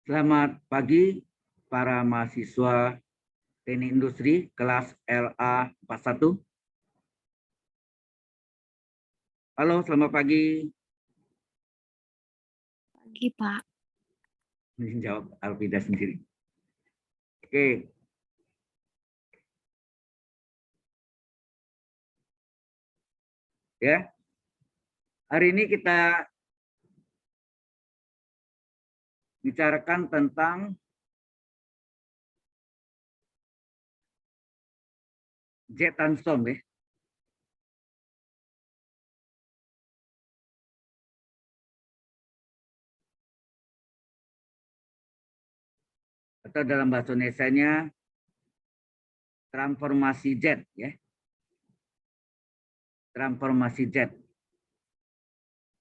Selamat pagi para mahasiswa Teknik Industri kelas LA 41. Halo, selamat pagi. Pagi, Pak. Ini jawab Alvida sendiri. Oke. Ya. Hari ini kita bicarakan tentang jet transform ya. Atau dalam bahasa Indonesianya transformasi jet ya. Transformasi jet.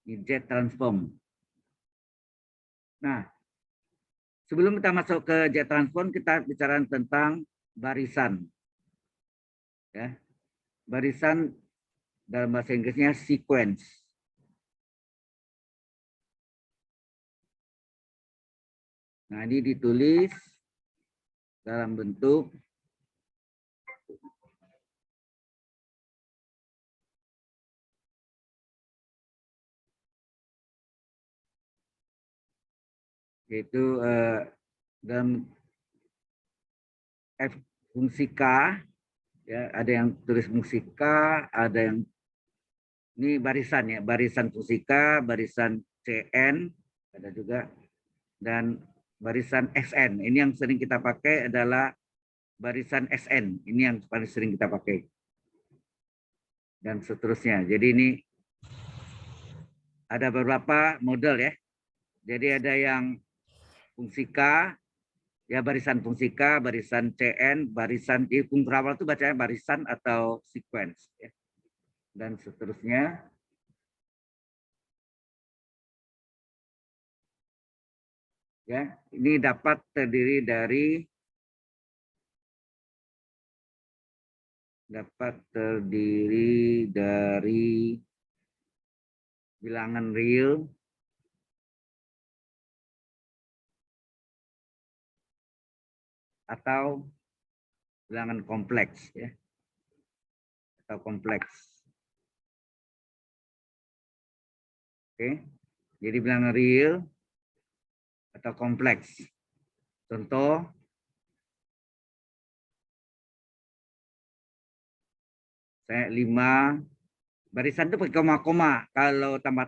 Jet transform. Nah, sebelum kita masuk ke jet transform, kita bicara tentang barisan. Ya. Barisan dalam bahasa Inggrisnya sequence. Nah, ini ditulis dalam bentuk yaitu dalam F fungsi K ya, ada yang tulis fungsi K, ada yang ini barisan ya, barisan fungsi K, barisan CN ada juga, dan barisan SN. Ini yang sering kita pakai adalah barisan SN. Ini yang paling sering kita pakai. Dan seterusnya. Jadi ini ada beberapa model ya. Jadi ada yang fungsi K, ya barisan fungsi K, barisan CN, barisan di fungsi awal itu bacanya barisan atau sequence ya. Dan seterusnya. Ya, ini dapat terdiri dari bilangan real atau bilangan kompleks ya. Atau kompleks. Oke. Jadi bilangan real atau kompleks. Contoh saya 5 barisan itu pakai koma-koma. Kalau tambah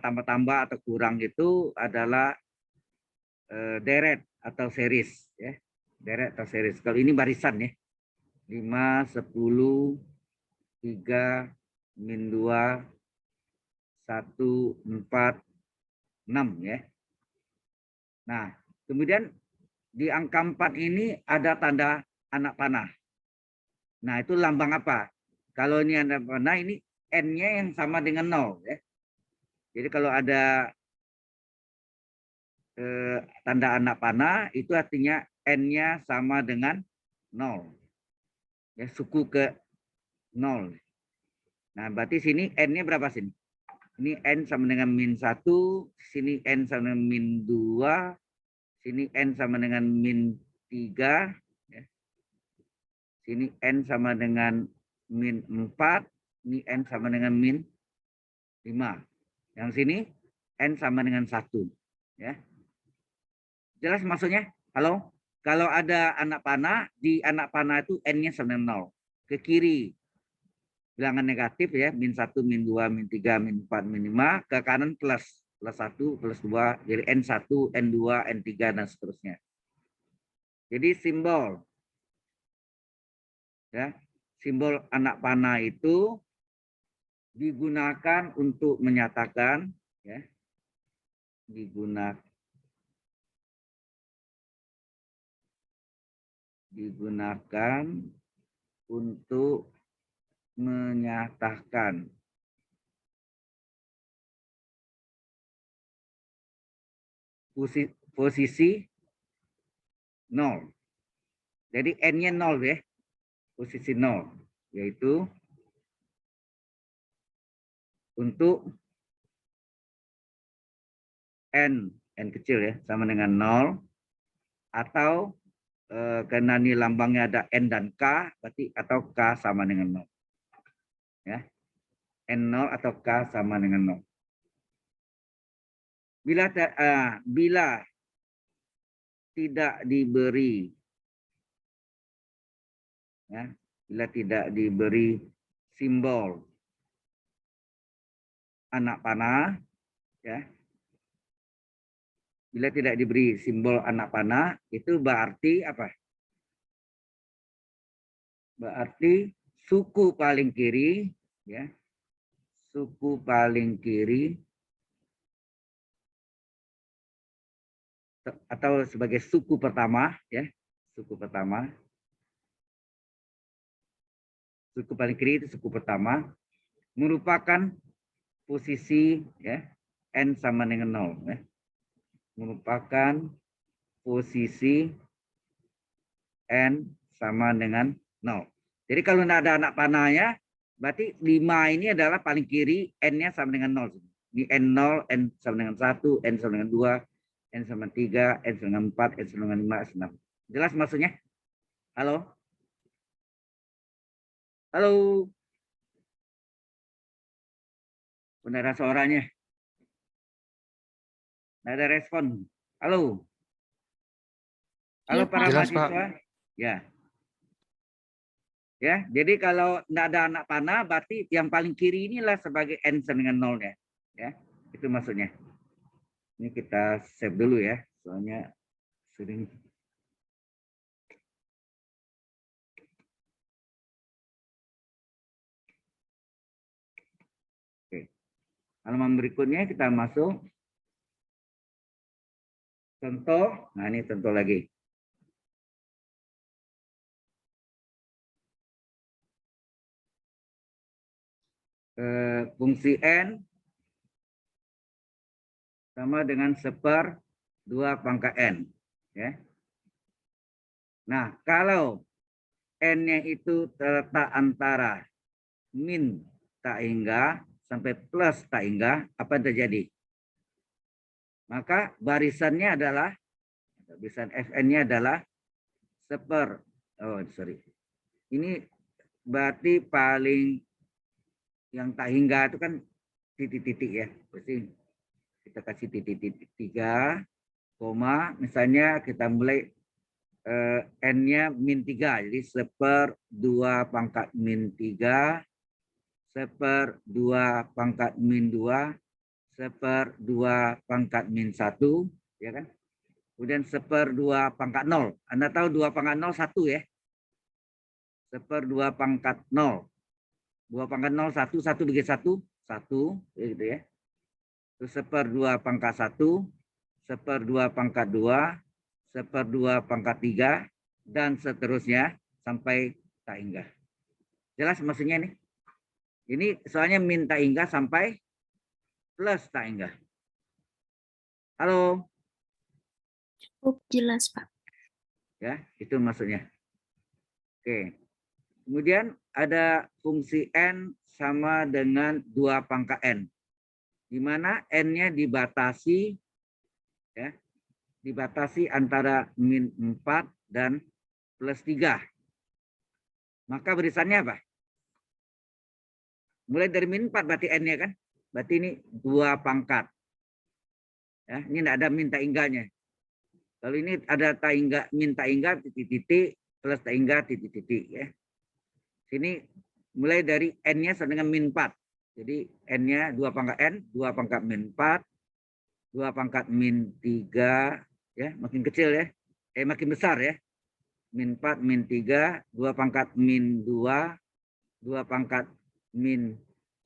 atau kurang itu adalah deret atau series ya. Deret atau series. Kalau ini barisan ya. 5, 10, 3, min 2, 1, 4, 6 ya. Nah, kemudian di angka 4 ini ada tanda anak panah. Nah, itu lambang apa? Kalau ini anak panah, ini N-nya yang sama dengan 0 ya. Jadi kalau ada tanda anak panah, itu artinya N-nya sama dengan 0. Ya, suku ke 0. Nah, berarti sini N-nya berapa sini? Ini N sama dengan min 1, sini N sama dengan min 2, sini N sama dengan min 3, ya. Sini N sama dengan min 4, ini N sama dengan min 5. Yang sini N sama dengan 1. Ya. Jelas maksudnya? Halo? Kalau ada anak panah, di anak panah itu N-nya sama dengan 0. Ke kiri bilangan negatif ya, min 1, min 2, min 3, min 4, min 5. Ke kanan plus 1, plus 2. Jadi N1, N2, N3, dan seterusnya. Jadi simbol ya, simbol anak panah itu digunakan untuk menyatakan ya, digunakan untuk menyatakan posisi 0. Jadi N-nya 0 ya, posisi 0, yaitu untuk N kecil ya, sama dengan 0, Atau karena ini lambangnya ada N dan K, berarti atau K sama dengan 0. Ya. N0 atau K sama dengan 0. Bila tidak diberi, ya, bila tidak diberi simbol anak panah, ya, bila tidak diberi simbol anak panah, itu berarti apa? Berarti suku paling kiri, ya, suku paling kiri atau sebagai suku pertama, ya, suku pertama. Suku paling kiri itu suku pertama merupakan posisi, ya, N sama dengan 0, ya. Merupakan posisi N sama dengan 0. Jadi kalau tidak ada anak panahnya, berarti 5 ini adalah paling kiri, N-nya sama dengan 0. Ini N0, N sama dengan 1, N sama dengan 2, N sama 3, N sama dengan 4, N sama dengan 5, N sama 6. Jelas maksudnya? Halo? Halo? Tidak ada suaranya. Tidak ada respon. Halo? Halo Ya, para Pak. Jelas, Pak. mahasiswa? Ya. Ya, jadi kalau tidak ada anak panah, berarti yang paling kiri inilah sebagai N sama dengan 0-nya. Ya, itu maksudnya. Ini kita save dulu ya, soalnya sering. Oke. Halaman berikutnya kita masuk contoh. Nah, ini contoh lagi. Fungsi N sama dengan 1/2 pangkat N. Ya. Nah, kalau N-nya itu terletak antara min tak hingga sampai plus tak hingga, apa yang terjadi? Maka barisannya adalah, barisan Fn-nya adalah ini berarti paling yang tak hingga itu kan titik-titik ya. Berarti kita kasih titik-titik 3, koma, misalnya kita mulai N-nya min 3. Jadi 1/2 pangkat min 3, 1/2 pangkat min 2, 1/2 pangkat min 1, ya kan? Kemudian 1/2 pangkat 0. Anda tahu 2 pangkat 0 1 ya. 1/2 pangkat 0. 2 pangkat 0 1, 1 bagi 1, 1, gitu ya. Terus 1/2 pangkat 1, 1/2 pangkat 2, 1/2 pangkat 3, dan seterusnya sampai tak hingga. Jelas maksudnya nih? Ini soalnya min tak hingga sampai plus tak hingga. Halo? Cukup jelas, Pak. Ya, itu maksudnya. Oke. Kemudian ada fungsi N sama dengan 2 pangkat N. Di mana N-nya dibatasi, ya, dibatasi antara min 4 dan plus 3. Maka barisannya apa? Mulai dari min 4 berarti N-nya kan? Berarti ini 2 pangkat. Ya, ini tidak ada min tak hingganya. Kalau ini ada tak hingga, min tak hingga titik-titik plus tak hingga titik-titik ya. Sini mulai dari N-nya sama dengan min 4. Jadi N-nya 2 pangkat N, 2 pangkat min 4, 2 pangkat min 3, ya, makin kecil ya. Makin besar ya. Min 4, min 3, 2 pangkat min 2, 2 pangkat min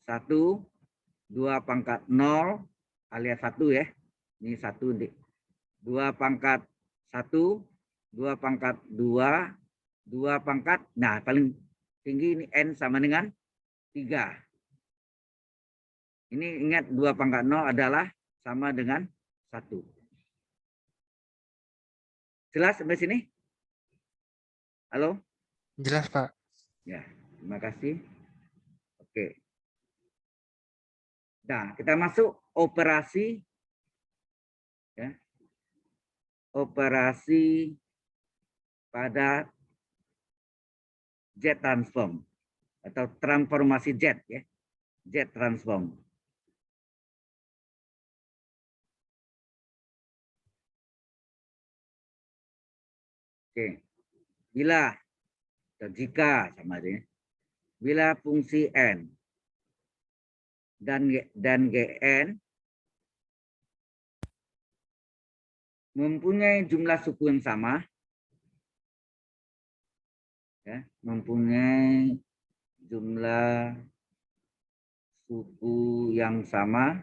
1, 2 pangkat 0 alias 1 ya. Ini 1 nih. 2 pangkat 1, 2 pangkat 2, 2 pangkat, nah paling tinggi ini N sama dengan 3. Ini ingat 2 pangkat 0 adalah sama dengan 1. Jelas sampai sini? Halo? Jelas, Pak. Ya, terima kasih. Oke. Nah, kita masuk operasi, ya. Operasi pada Z transform atau transformasi Z ya. Z transform. Oke. Bila atau jika sama aja. Bila fungsi n dan gn mempunyai jumlah suku yang sama, ya, mempunyai jumlah suku yang sama,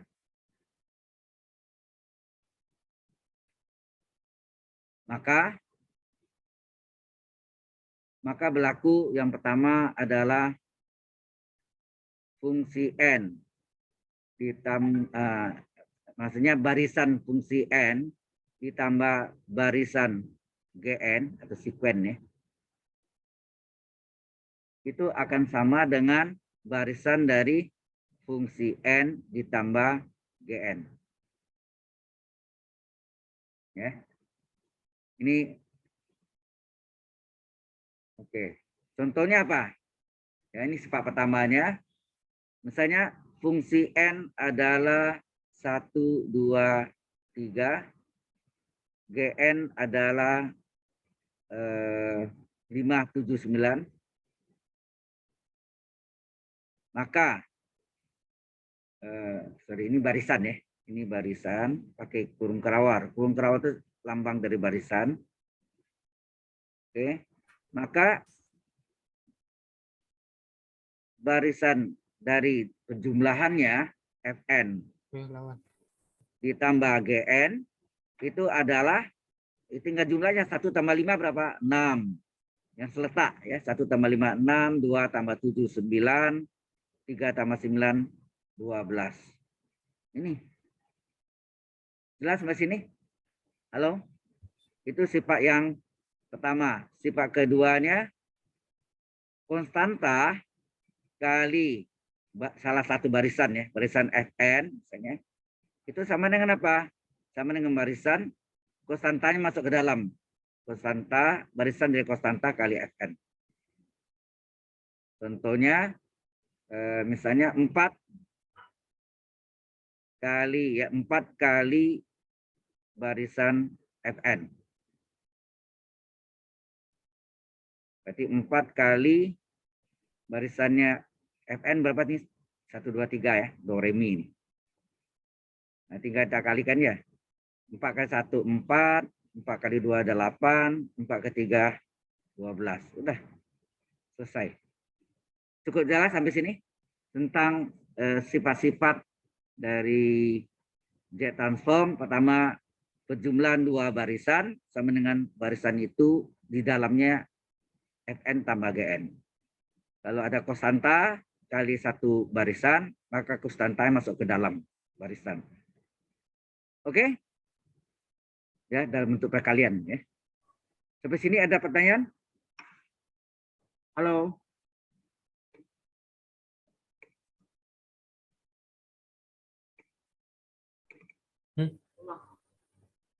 maka berlaku yang pertama adalah fungsi n maksudnya barisan fungsi n ditambah barisan gn atau sekuen ya, itu akan sama dengan barisan dari fungsi n ditambah gn. Ya. Ini oke. Contohnya apa? Ya, ini sifat pertamanya. Misalnya fungsi n adalah 1, 2, 3. Gn adalah 5, 7, 9. Maka ini barisan ya. Ini barisan pakai kurung kerawar. Kurung kerawar itu lambang dari barisan. Oke. Maka barisan dari penjumlahannya Fn ditambah Gn itu adalah tinggal jumlahnya 1 tambah 5 berapa? 6. Yang seletak ya, 1 tambah 5 6, 2 tambah 7 9, 3 tambah 9 12. Ini. Jelas sampai sini? Halo? Itu sifat yang pertama. Sifat keduanya konstanta kali salah satu barisan ya, barisan Fn misalnya. Itu sama dengan apa? Sama dengan barisan konstantanya masuk ke dalam. Konstanta, barisan dari konstanta kali Fn. Contohnya misalnya 4 kali barisan Fn. Berarti 4 kali barisannya Fn berapa nih? 1, 2, 3 ya. Do, re, mi ini. Nah, tinggal kita kalikan ya. 4 kali 1, 4. 4 kali 2, 8. 4 kali 3, 12. Udah. Selesai. Cukup jelas sampai sini? Tentang sifat-sifat dari Z transform. Pertama, penjumlahan 2 barisan. Sama dengan barisan itu di dalamnya Fn tambah Gn. Kalau ada konstanta kali 1 barisan, maka konstanta masuk ke dalam barisan. Oke? Ya, dalam bentuk perkalian ya. Sampai sini ada pertanyaan? Halo?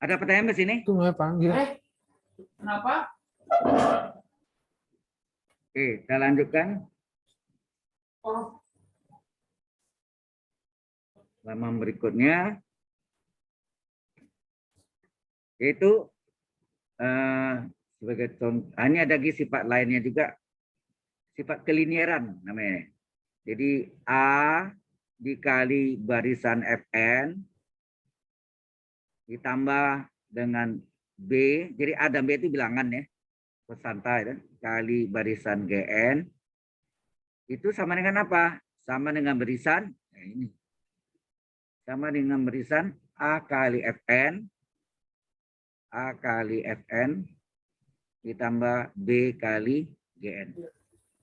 Ada pertanyaan di sini? Itu saya panggil. Kenapa? Oke, kita lanjutkan. Oh, Halaman berikutnya yaitu sebagai contoh, ini ada lagi sifat lainnya juga, sifat kelinieran namanya. Jadi A dikali barisan Fn ditambah dengan B, jadi A dan B itu bilangan ya, konstanta ya, kali barisan Gn itu sama dengan apa? Sama dengan barisan, nah ini, sama dengan barisan A kali Fn ditambah B kali Gn.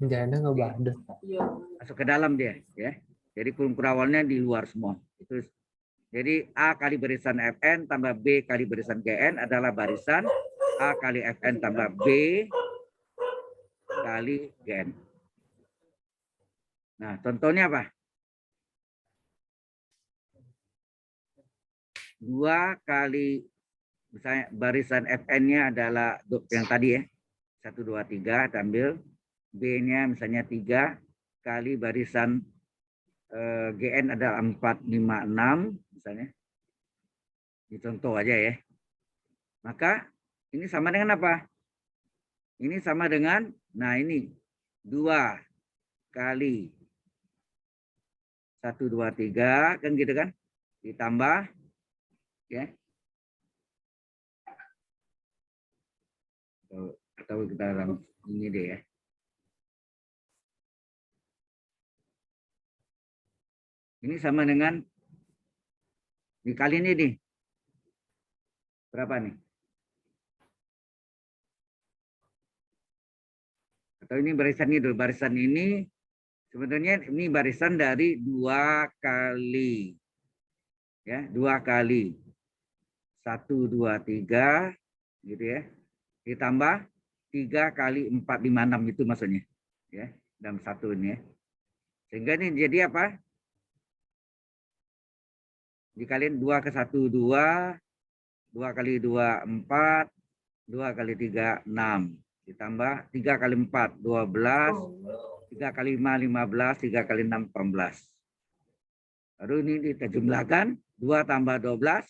Jangan nggak badut. iya. Masuk ke dalam dia ya. Jadi kurung kerawalnya di luar semua. Itu jadi A kali barisan Fn tambah B kali barisan Gn adalah barisan A kali Fn tambah B kali Gn. Nah, contohnya apa? 2 kali misalnya barisan Fn-nya adalah yang tadi ya. 1, 2, 3, kita ambil B-nya misalnya 3 kali barisan GN ada 4, 5, 6 misalnya. Ini contoh aja ya. Maka ini sama dengan apa? Ini sama dengan, nah ini 2 kali 1, 2, 3 kan gitu kan? Ditambah ya. Atau kita ini deh ya. Ini sama dengan dikali ini nih. Berapa nih? Atau ini barisan ini dulu. Barisan ini sebetulnya ini barisan dari 2 kali. Ya, 2 kali. 1, 2, 3 gitu ya. Ditambah 3 kali 4, 5, 6 itu maksudnya. Ya, dalam satu ini ya. Sehingga ini jadi apa? Dikaliin 2 ke 1, 2. 2 kali 2, 4. 2 kali 3, 6. Ditambah 3 kali 4, 12. 3 kali 5, 15. 3 kali 6, 18. Lalu ini kita jumlahkan. 2 tambah 12.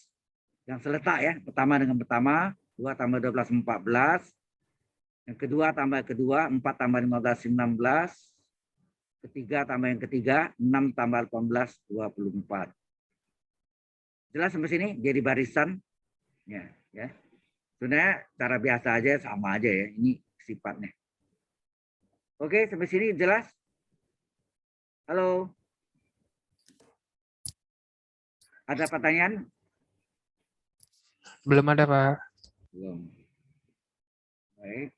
Yang seletak ya. Pertama dengan pertama. 2 tambah 12, 14. Yang kedua tambah kedua. 4 tambah 15, 19. Ketiga tambah yang ketiga. 6 tambah 18, 24. Jelas sampai sini? Jadi barisan. Ya. Sebenarnya cara biasa aja sama aja ya. Ini sifatnya. Oke, sampai sini jelas? Halo? Ada pertanyaan? Belum ada, Pak. Belum. Baik.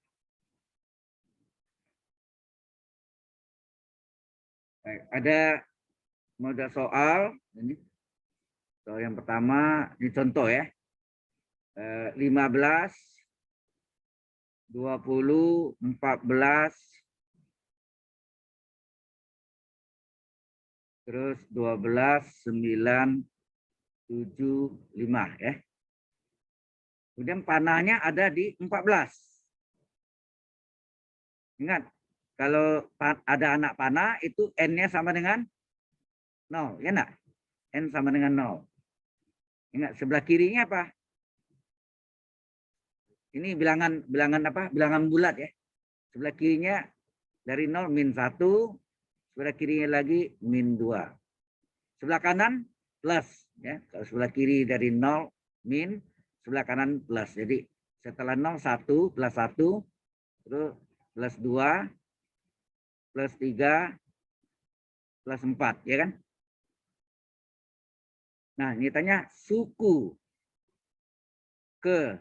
Baik. Ada model soal. Ini. Soal yang pertama, ini contoh ya. 15, 20, 14, terus 12, 9, 7, 5 ya. Kemudian panahnya ada di 14. Ingat, kalau ada anak panah itu N-nya sama dengan 0, ya enggak? N sama dengan 0. Ingat, sebelah kirinya apa? Ini bilangan apa? Bilangan bulat ya. Sebelah kirinya dari 0 min 1, sebelah kirinya lagi min 2. Sebelah kanan plus ya. Kalau sebelah kiri dari 0 min, sebelah kanan plus. Jadi setelah 0 1 plus 1, terus plus 2 plus 3 plus 4 ya kan? Nah, ini tanya suku ke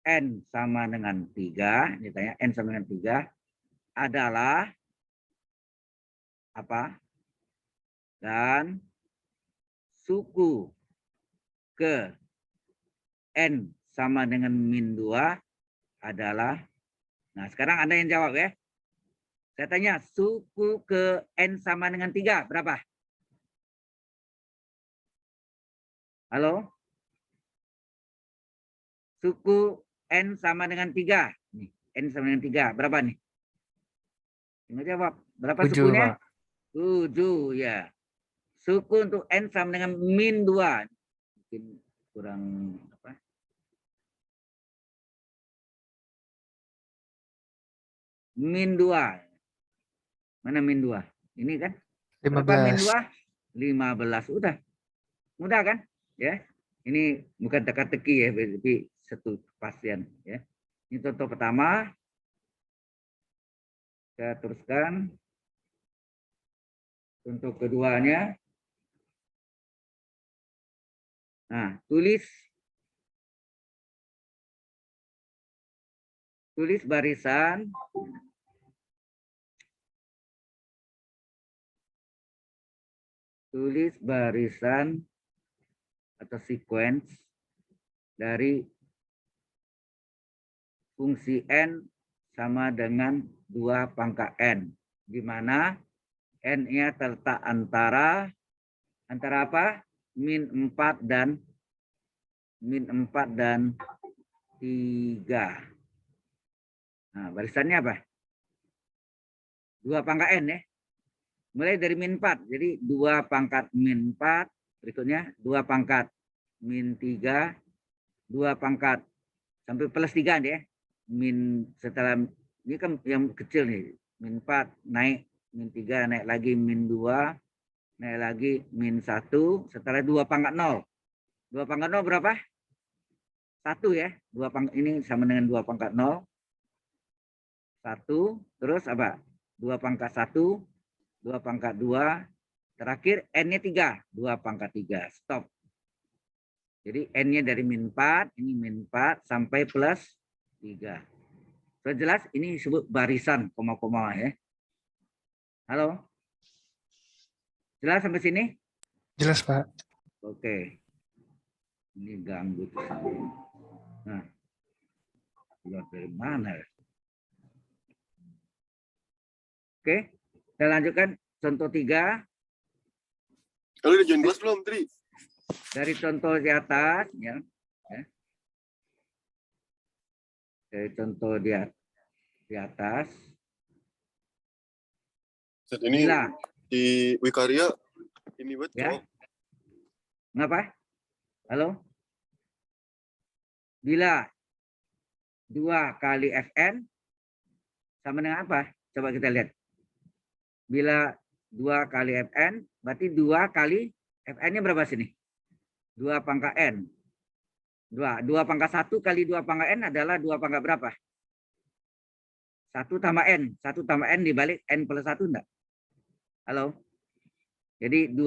N sama dengan 3, ini tanya N sama dengan 3 adalah apa? Dan suku ke N sama dengan min 2 adalah, nah sekarang Anda yang jawab ya. Saya tanya suku ke N sama dengan 3 berapa? Halo? Suku N sama dengan 3. Nih, N sama dengan 3 berapa nih? Tinggal jawab. Berapa 7, sukunya? Pak. 7 ya. Suku untuk N sama dengan min 2. Mungkin kurang apa? Min 2. Mana min 2? Ini kan? Berapa min 15. 2? 15. Udah. Mudah kan? Ya. Ini bukan teka-teki ya, tapi satu kepastian ya. Ini contoh pertama. Saya teruskan. Untuk keduanya. Nah, tulis barisan atau sequence dari fungsi N sama dengan 2 pangkat N, di mana N-nya terletak antara apa? Min 4 dan 3. Nah, barisannya apa? 2 pangkat N ya. Mulai dari min 4. Jadi 2 pangkat min 4. Berikutnya 2 pangkat min 3. 2 pangkat sampai plus 3 nih ya. Min setelah ini kan yang kecil nih. Min 4 naik, min 3 naik lagi, min 2 naik lagi, min 1. Setelah 2 pangkat 0. 2 pangkat 0 berapa? 1 ya. 2 pangkat ini sama dengan 2 pangkat 0. 1. Terus apa? 2 pangkat 1. 2 pangkat 2. Terakhir N-nya 3. 2 pangkat 3. Stop. Jadi N-nya dari min 4. Ini min 4 sampai plus 3. Sudah jelas? Ini disebut barisan koma-koma ya. Halo? Jelas sampai sini? Jelas, Pak. Oke. Ini ganggu. Nah. Keluar dari mana? Oke. Kita lanjutkan contoh 3. Kalau udah join kelas belum, Tri? Dari contoh di atas, ya. Dari contoh di atas. Set ini Bila, di Wikarya ini buat ya. Ngapa? Halo? Bila 2 kali Fn sama dengan apa? Coba kita lihat. Bila 2 kali Fn, berarti 2 kali Fn-nya berapa sini? 2 pangkat N. 2 pangkat 1 kali 2 pangkat N adalah 2 pangkat berapa? 1 tambah N. 1 tambah N dibalik N plus 1 enggak? Halo? Jadi 2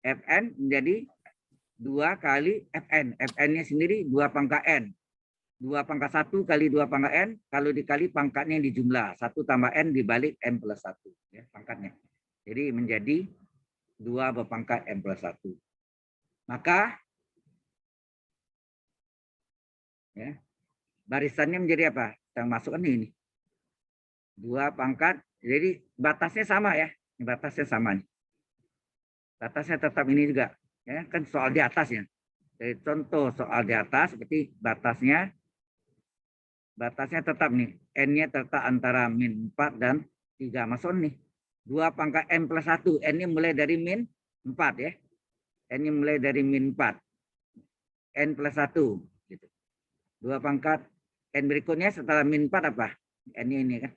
Fn menjadi 2 kali Fn. Fn-nya sendiri 2 pangkat N. 2 pangkat 1 kali 2 pangkat N, kalau dikali pangkatnya di jumlah. 1 tambah N dibalik N plus 1. Ya, pangkatnya. Jadi menjadi 2 berpangkat N plus 1. Maka ya, barisannya menjadi apa? Kita masukkan ini. 2 pangkat, jadi batasnya sama ya. Batasnya sama nih. Batasnya tetap ini juga. Ya, kan soal di atasnya. Jadi contoh soal di atas seperti batasnya tetap nih. N-nya tetap antara min 4 dan 3. Masuk nih. 2 pangkat N plus 1. N-nya mulai dari min 4 ya. N-nya mulai dari min 4. N plus 1. Gitu. 2 pangkat N berikutnya setelah min 4 apa? N-nya ini kan.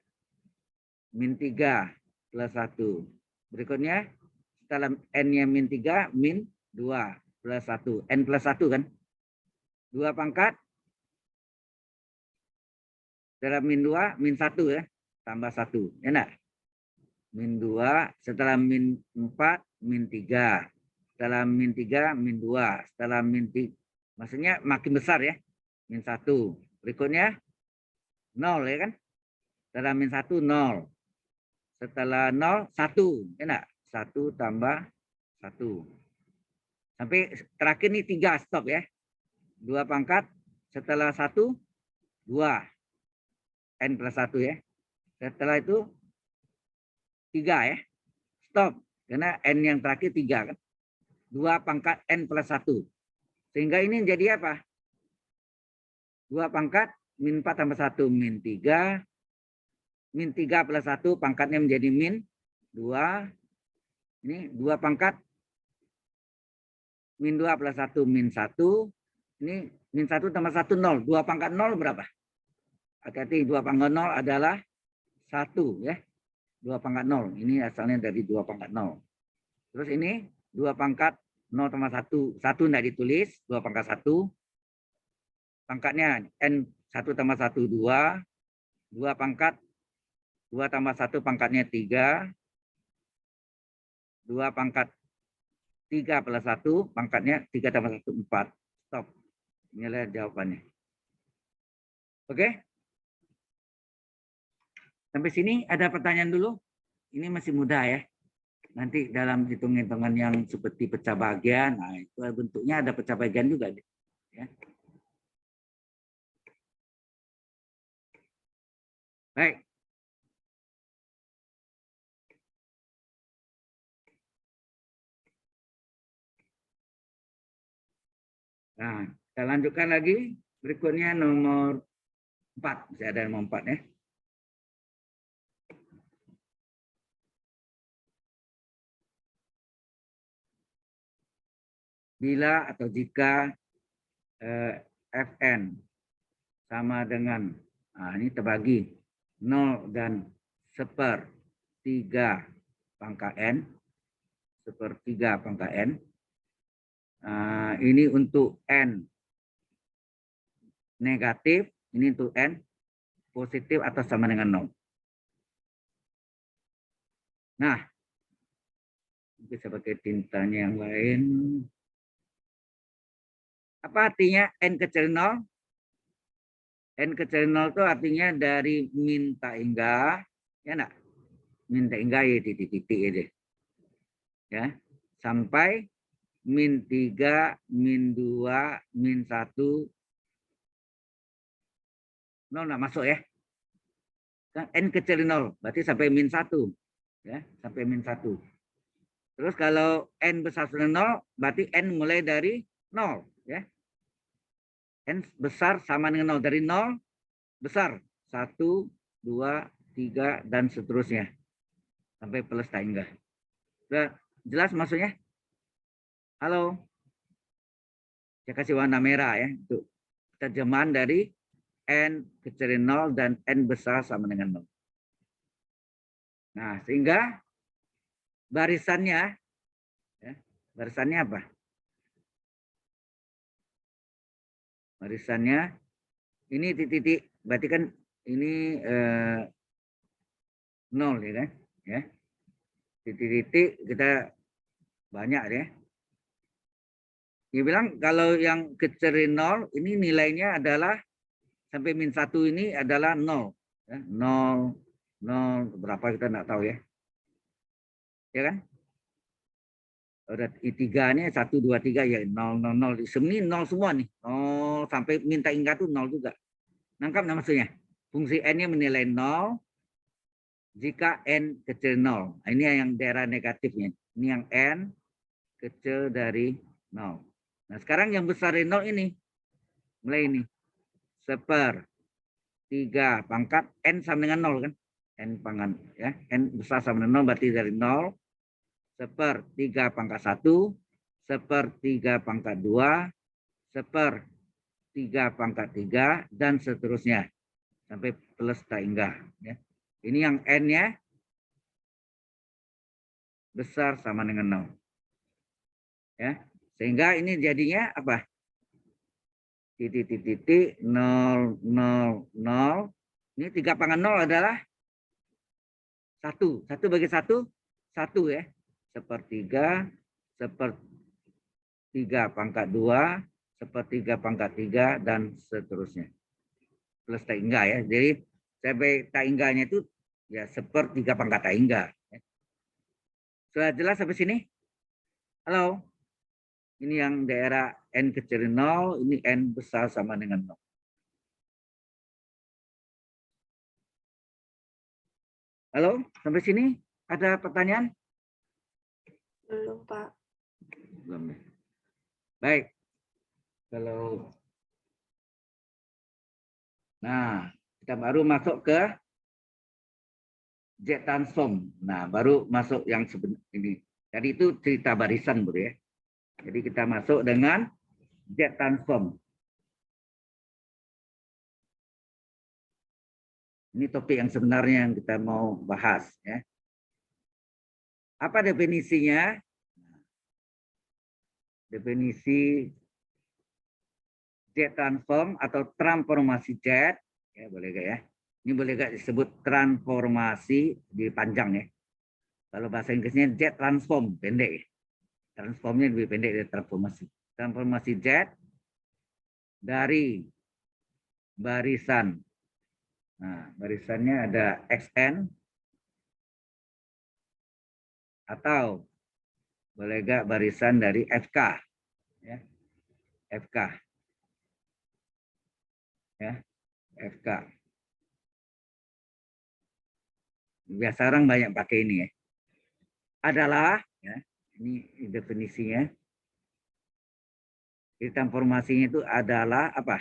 Min 3 plus 1. Berikutnya setelah N-nya min 3, min 2 plus 1. N plus 1 kan. 2 pangkat. Setelah min 2, min 1 ya. Tambah 1. Ya enggak? Min 2. Setelah min 4, min 3. Setelah min 3, min 2. Setelah min 3. Maksudnya makin besar ya. Min 1. Berikutnya 0 ya kan. Setelah min 1, 0. Setelah 0, 1. Ya enggak? 1 tambah 1. Sampai terakhir nih 3. Stop ya. 2 pangkat. Setelah 1, 2. N plus 1 ya. Setelah itu 3 ya. Stop. Karena N yang terakhir 3 kan. 2 pangkat N plus 1. Sehingga ini jadi apa? 2 pangkat min 4 tambah 1 min 3. Min 3 plus 1 pangkatnya menjadi min 2. Ini 2 pangkat min 2 plus 1 min 1. Ini min 1 tambah 1 0. 2 pangkat 0 berapa? Hati-hati 2 pangkat 0 adalah 1 ya. 2 pangkat 0. Ini asalnya dari 2 pangkat 0. Terus ini 2 pangkat 0 tambah 1. 1 tidak ditulis. 2 pangkat 1. Pangkatnya N 1 tambah 1, 2. 2 pangkat 2 tambah 1 pangkatnya 3. 2 pangkat 3 plus 1 pangkatnya 3 tambah 1, 4. Stop. Inilah jawabannya. Oke? Sampai sini ada pertanyaan dulu? Ini masih mudah ya. Nanti dalam hitung-hitungan yang seperti pecah bagian, nah itu bentuknya ada pecah bagian juga. Ya. Baik. Nah, kita lanjutkan lagi. Berikutnya nomor 4. Bisa ada nomor 4 ya. bila atau jika Fn sama dengan, ini terbagi 0 dan 1/3 pangkat N, 1/3 pangkat N. Ini untuk N negatif, ini untuk N positif atau sama dengan 0. Nah, bisa pakai tintanya yang lain. Apa artinya N kecil 0? N kecil 0 itu artinya dari min tak hingga, ya enggak? Min tak hingga ya titik-titik aja. Ya, sampai min 3, min 2, min 1. 0 enggak masuk ya. N kecil 0, berarti sampai min 1. Ya, sampai min 1. Terus kalau N besar dari 0, berarti N mulai dari 0. Ya. N besar sama dengan 0. Dari 0 besar. 1, 2, 3, dan seterusnya. Sampai plus tak hingga. Sudah jelas maksudnya? Halo? Saya kasih warna merah ya. Untuk terjemahan dari N kecil 0 dan N besar sama dengan 0. Nah, sehingga barisannya, ya, barisannya apa? Barisannya ini titik-titik, berarti kan ini 0 ya kan? Ya. Titik-titik kita banyak ya. Dia bilang kalau yang kecil 0 ini nilainya adalah sampai min 1 ini adalah 0. Ya, 0, 0 berapa kita enggak tahu ya. Ya kan? Udah I3 nya 1, 2, 3 ya 0, 0, 0. Ini 0 semua nih. 0 sampai minta hingga tuh 0 juga. Nangkap nggak maksudnya? Fungsi N-nya menilai 0 jika N kecil 0. Nah, ini yang daerah negatifnya. Ini yang N kecil dari 0. Nah sekarang yang besar dari 0 ini. Mulai ini. 1/3 pangkat N sama dengan 0 kan? N pangkat ya. N besar sama dengan 0 berarti dari 0. 1/3 pangkat 1, 1/3 pangkat 2, 1/3 pangkat 3, dan seterusnya. Sampai plus tak hingga. Ya. Ini yang N-nya besar sama dengan 0. Ya. Sehingga ini jadinya apa? Titik-titik 0, 0, 0. Ini 3 pangkat 0 adalah 1. 1 bagi 1, 1 ya. 1/3, 1/3 pangkat 2, 1/3 pangkat 3, dan seterusnya. Plus tak hingga ya. Jadi sampai tak hingganya itu ya 1/3 pangkat tak hingga. Sudah jelas sampai sini? Halo? Ini yang daerah N kecil 0, ini N besar sama dengan 0. Halo? Sampai sini? Ada pertanyaan? Belum, Pak. Belum ya. Baik. Kalau nah, kita baru masuk ke jet transform. Nah, baru masuk yang ini. Jadi itu cerita barisan, Bro ya. Jadi kita masuk dengan jet transform. Ini topik yang sebenarnya yang kita mau bahas ya. Apa definisinya? Definisi jet transform atau transformasi jet, ya boleh gak ya? Ini boleh gak disebut transformasi di panjang ya? Kalau bahasa Inggrisnya jet transform, pendek ya. Transformnya lebih pendek dari transformasi. Transformasi jet dari barisan. Nah, barisannya ada XN atau boleh gak barisan dari FK ya. FK ya, FK. Biasa orang banyak pakai ini ya. Adalah ya, ini definisinya. Jadi transformasinya itu adalah apa?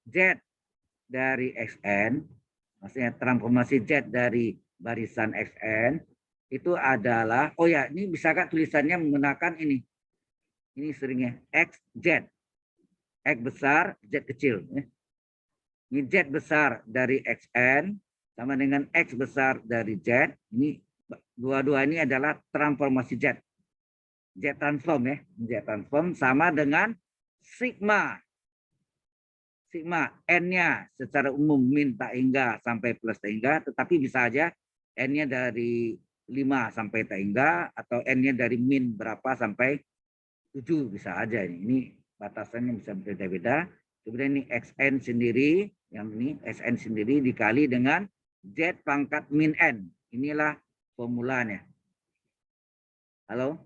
Z dari XN, maksudnya transformasi Z dari barisan XN itu adalah, oh ya, ini bisa kan tulisannya menggunakan ini. Ini seringnya X, Z. X besar, Z kecil. Ya. Ini Z besar dari XN sama dengan X besar dari Z. Ini dua-dua ini adalah transformasi Z. Z transform ya. Z transform sama dengan sigma. Sigma N-nya secara umum min tak hingga sampai plus tak hingga, tetapi bisa aja N-nya dari 5 sampai tak hingga atau N-nya dari min berapa sampai 7 bisa aja ini. Ini batasannya bisa berbeda-beda. Kemudian ini XN sendiri, yang ini SN sendiri dikali dengan Z pangkat min N. Inilah formulanya. Halo?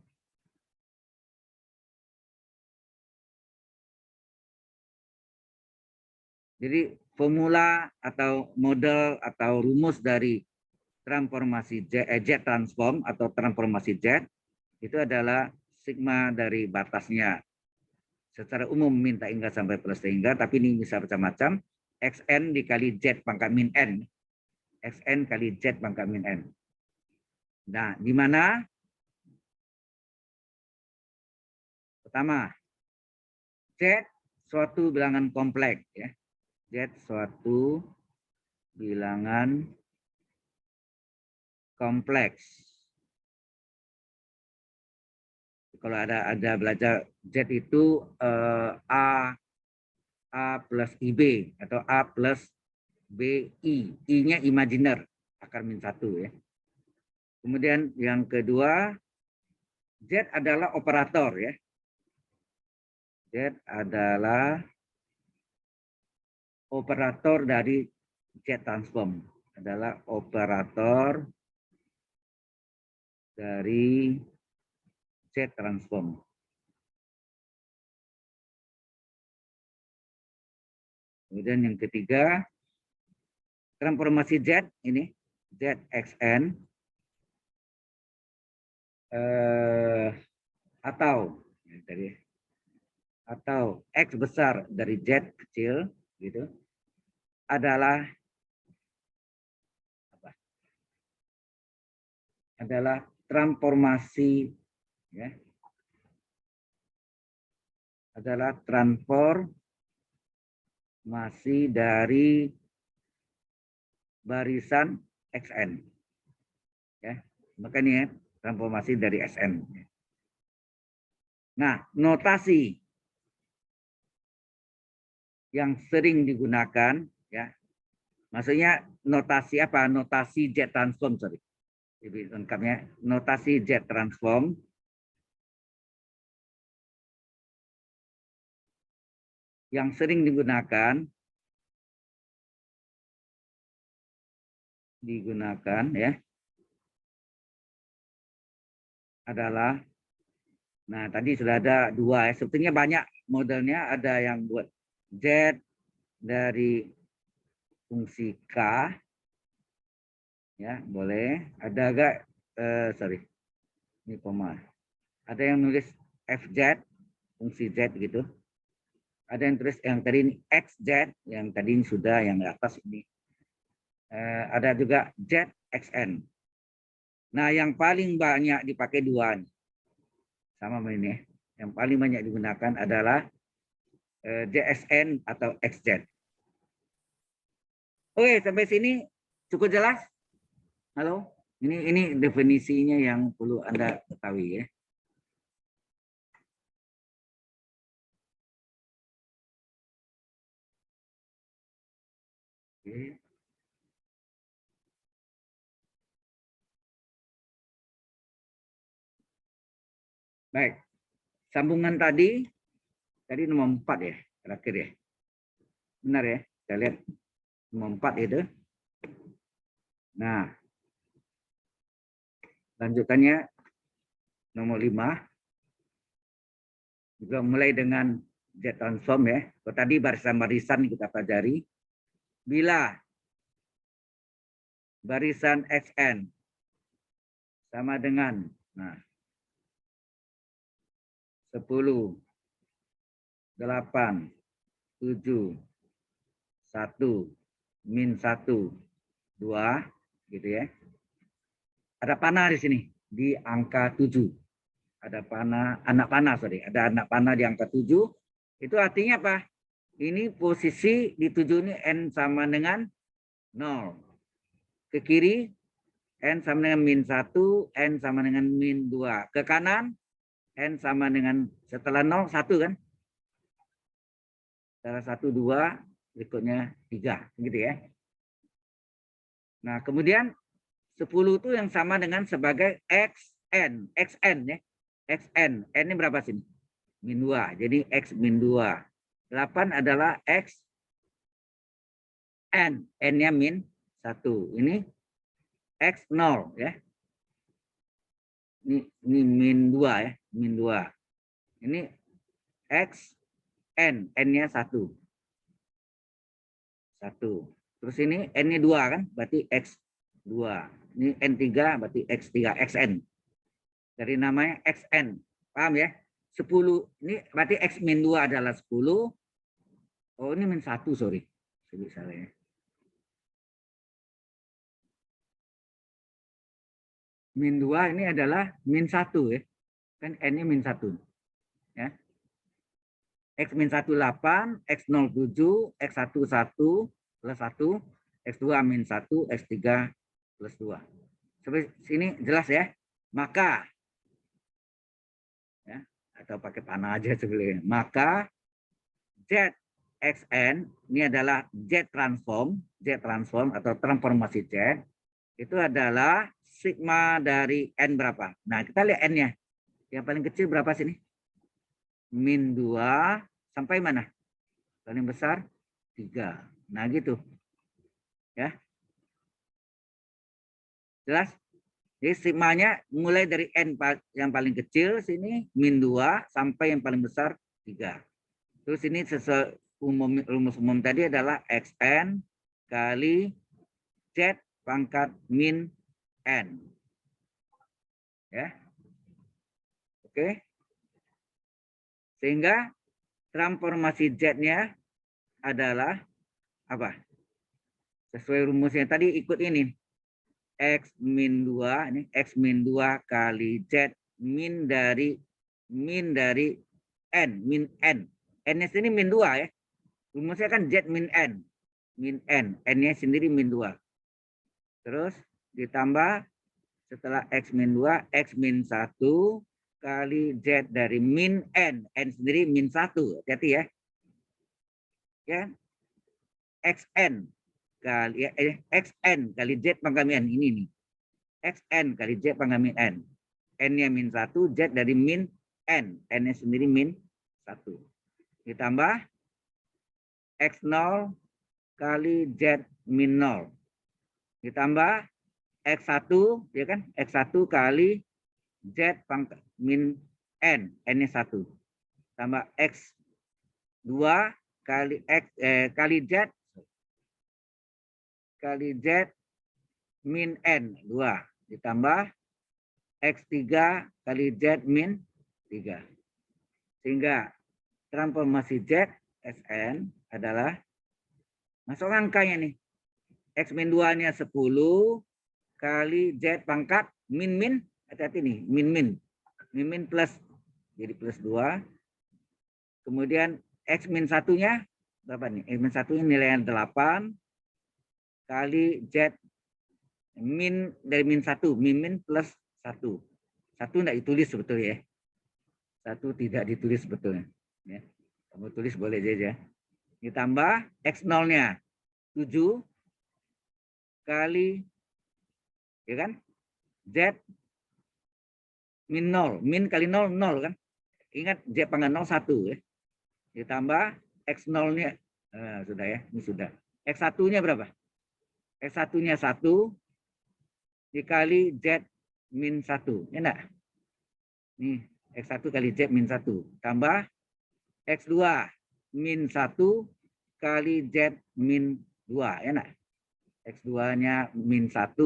Jadi formula atau model atau rumus dari transformasi Z transform atau transformasi Z itu adalah sigma dari batasnya secara umum min tak hingga sampai plus tak hingga, tapi ini bisa macam-macam. XN dikali Z pangkat min N. XN kali Z pangkat min N. Nah, di mana? Pertama, Z suatu bilangan kompleks ya. Z suatu bilangan kompleks. Kalau ada belajar Z itu A plus IB atau A plus BI. I-nya imajiner, akar min 1 ya. Kemudian yang kedua, Z adalah operator ya. Z adalah operator dari Z transform, adalah operator dari Z transform. Kemudian yang ketiga, transformasi Z ini, ZXN atau X besar dari Z kecil gitu adalah apa? Adalah transformasi ya. Adalah transformasi dari barisan XN. Ya, makanya transformasi dari SN. Nah, notasi yang sering digunakan ya. Maksudnya notasi apa? Notasi Z transform, sorry. Jadi lengkapnya notasi Z transform yang sering digunakan ya adalah, nah tadi sudah ada dua ya, sebetulnya banyak modelnya, ada yang buat Z dari fungsi K ya boleh, ada agak sorry ini koma, ada yang nulis FZ fungsi Z gitu, ada yang tulis yang tadi ini XZ yang tadi ini sudah, yang di atas ini ada juga ZXN. Nah, yang paling banyak dipakai dua nih. Sama ini. Yang paling banyak digunakan adalah JSN atau XZ. Oke, sampai sini cukup jelas? Halo? Ini definisinya yang perlu Anda ketahui ya. Oke. Baik, sambungan tadi nomor 4 ya, terakhir ya. Benar ya, kita lihat nomor 4 itu. Nah, lanjutannya nomor 5. Juga mulai dengan Z transform ya. Kalau tadi barisan-barisan kita pelajari. Bila barisan XN sama dengan 10, 8, 7, 1, min 1, 2 gitu ya. Ada panah di sini di angka 7. Ada anak panah, sorry. Ada anak panah di angka 7. Itu artinya apa? Ini posisi di 7 ini N sama dengan 0. Ke kiri, N sama dengan min 1, N sama dengan min 2. Ke kanan, N sama dengan setelah 0, 1 kan? Setelah 1, 2, berikutnya 3. Gitu ya. Nah, kemudian 10 itu yang sama dengan sebagai XN. XN ya. XN. N ini berapa sini? Min 2. Jadi X min 2. 8 adalah X N. N-nya min 1. Ini X 0 ya. Ini min 2 ya. Min 2. Ini X N. N-nya 1. 1. Terus ini N-nya 2 kan? Berarti X 2. Ini N3 berarti X3. XN. Dari namanya XN. Paham ya? 10. Ini berarti X min 2 adalah 10. Oh ini min 1 sorry. Salah ya. Min 2 ini adalah min 1 ya. Kan N-nya min 1. Ya. X min 1 8, X0 7, X1 1 plus 1, X2 min 1, X3 plus 2. Sampai sini jelas ya. Maka ya, atau pakai panah aja sebenarnya. Maka Z XN ini adalah Z transform atau transformasi Z itu adalah sigma dari N berapa? Nah, kita lihat N-nya. Yang paling kecil berapa sini? Min 2 sampai mana? Paling besar 3. Nah, gitu. Ya. Jelas? Jadi sigmanya mulai dari N yang paling kecil sini min 2 sampai yang paling besar 3. Terus ini sesuai rumus umum tadi adalah XN kali Z pangkat min N. Ya. Oke. Sehingga transformasi Z-nya adalah apa? Sesuai rumusnya tadi ikut ini. X min 2, ini X min 2 kali Z min dari N, min N. N-nya sini min 2 ya. Rumusnya kan Z min N. Min N. N-nya sendiri min 2. Terus ditambah setelah X min 2, X min 1 kali Z dari min N. N sendiri min 1. Hati-hati ya. Ya. XN kali XN kali Z pangkat min ini nih. XN kali Z pangkat min N. N-nya min 1, Z dari min N. N-nya sendiri min 1. Ditambah X0 kali Z min 0. Ditambah X1 ya kan? X1 kali Z pangkat min N. N-nya 1. Tambah X2 kali kali Z kali Z min N 2 ditambah X3 kali Z min 3. Sehingga transformasi Z SN adalah masuk angkanya nih. X min 2-nya 10 kali Z pangkat min, hati-hati nih, min plus, jadi plus 2. Kemudian X min 1-nya berapa nih? X min 1-nya nilainya 8 kali Z min dari min 1, min plus 1. 1 tidak ditulis sebetulnya ya. 1 tidak ditulis sebetulnya. Ya. Kamu tulis boleh aja. Ditambah X0-nya 7 kali ya kan? Z min 0. Min kali 0, 0 kan? Ingat Z pangkat 0, 1 ya. Ditambah X0-nya. Sudah ya, ini sudah. X1-nya berapa? X1-nya 1 dikali Z min 1. Ya enggak? Nih, X1 kali Z min 1. Tambah X2 min 1 kali Z min 2. Ya enggak? X2-nya min 1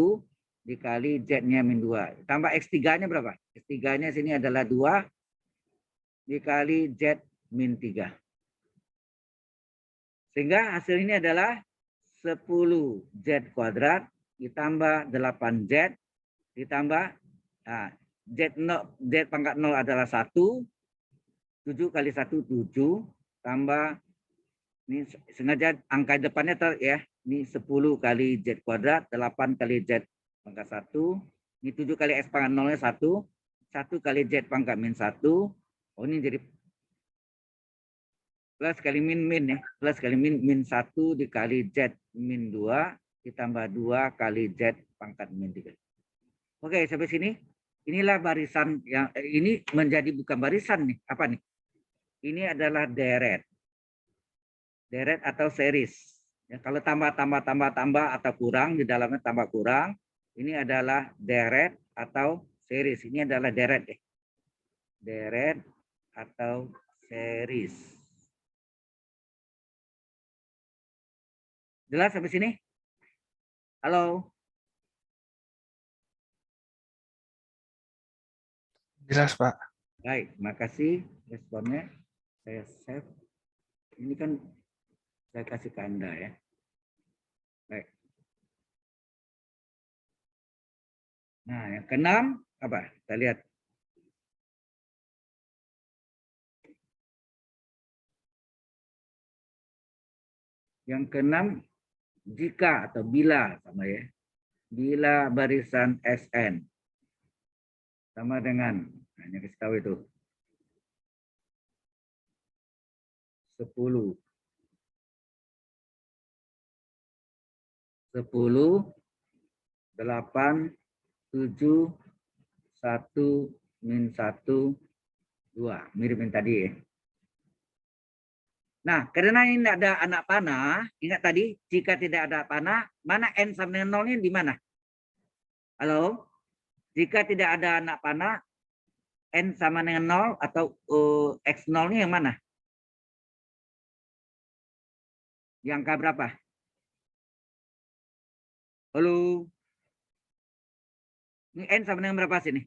dikali Z-nya min 2. Tambah X3-nya berapa? X3-nya sini adalah 2 dikali Z min 3. Sehingga hasil ini adalah 10Z kuadrat ditambah 8Z ditambah, nah, Z pangkat 0 adalah 1. 7 kali 1, 7. Tambah, ini sengaja angka depannya ya. Ini 10 kali Z kuadrat, 8 kali Z pangkat 1. Ini 7 kali X pangkat 0-nya 1. 1 kali Z pangkat min 1. Oh, ini jadi plus kali min ya. Plus kali min 1 dikali Z min 2 ditambah 2 kali Z pangkat min 3. Oke, sampai sini. Inilah barisan yang ini menjadi bukan barisan nih. Apa nih? Ini adalah deret. Deret atau series. Ya, kalau tambah atau kurang, di dalamnya tambah kurang, ini adalah deret atau series. Ini adalah deret. Deret atau series. Jelas sampai sini? Halo? Jelas, Pak. Baik, makasih responnya. Saya save. Ini kan saya kasih ke Anda ya. Baik. Nah, yang keenam apa? Kita lihat. Yang keenam, jika atau bila sama ya. Bila barisan SN sama dengan, hanya kasih tahu itu 10, 8, 7, 1, min 1, 2. Mirip yang tadi ya. Nah, karena ini tidak ada anak panah, ingat tadi, jika tidak ada panah, mana N sama dengan 0-nya di mana? Halo? Jika tidak ada anak panah, N sama dengan 0 atau X0-nya yang mana? Yang angka berapa? Halo? Ini N sama dengan berapa sini?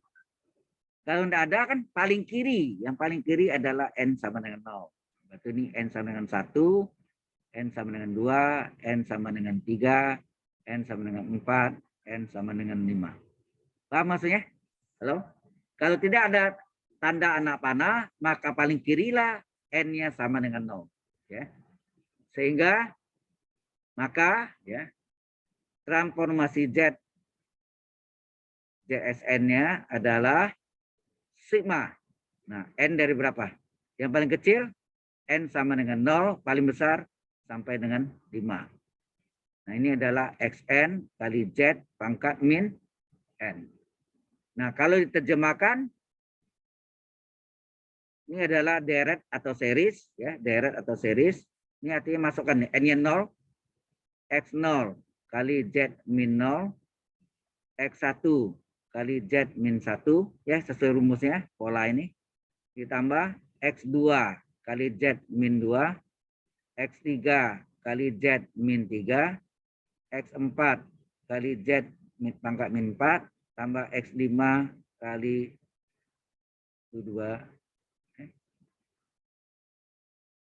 Kalau tidak ada kan paling kiri. Yang paling kiri adalah N sama dengan 0. Berarti ini N sama dengan 1, N sama dengan 2, N sama dengan 3, N sama dengan 4, N sama dengan 5. Paham maksudnya? Halo? Kalau tidak ada tanda anak panah, maka paling kirilah N-nya sama dengan 0. Ya. Sehingga, maka ya transformasi JSN-nya adalah sigma. Nah, N dari berapa? Yang paling kecil, N sama dengan 0, paling besar sampai dengan 5. Nah, ini adalah XN kali Z pangkat min N. Nah, kalau diterjemahkan, ini adalah deret atau series. Ya, deret atau series. Ini artinya masukkan N-nya 0, X0 kali Z min 0, X1 kali Z min 1, ya sesuai rumusnya, pola ini. Ditambah X2 kali Z min 2, X3 kali Z min 3, X4 kali Z min pangkat min 4, tambah X5 kali 2,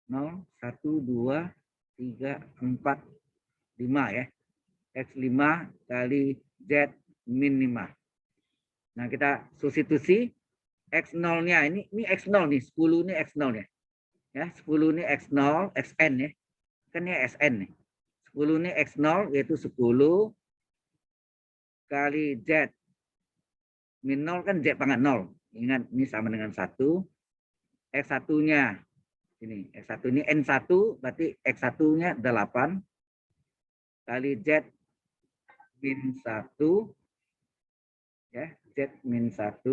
0, 1, 2, 3, 4, 5 ya. X5 kali Z min 5. Nah, kita substitusi X0-nya. Ini X0 nih, 10 ini X0-nya. Ya, 10 ini X0, XN ya. Kan ini SN nih. 10 ini X0 yaitu 10 kali Z min 0 kan Z pangkat 0. Ingat ini sama dengan 1. X1-nya ini, X1 ini N1 berarti X1-nya 8 kali Z min 1 ya, Z min 1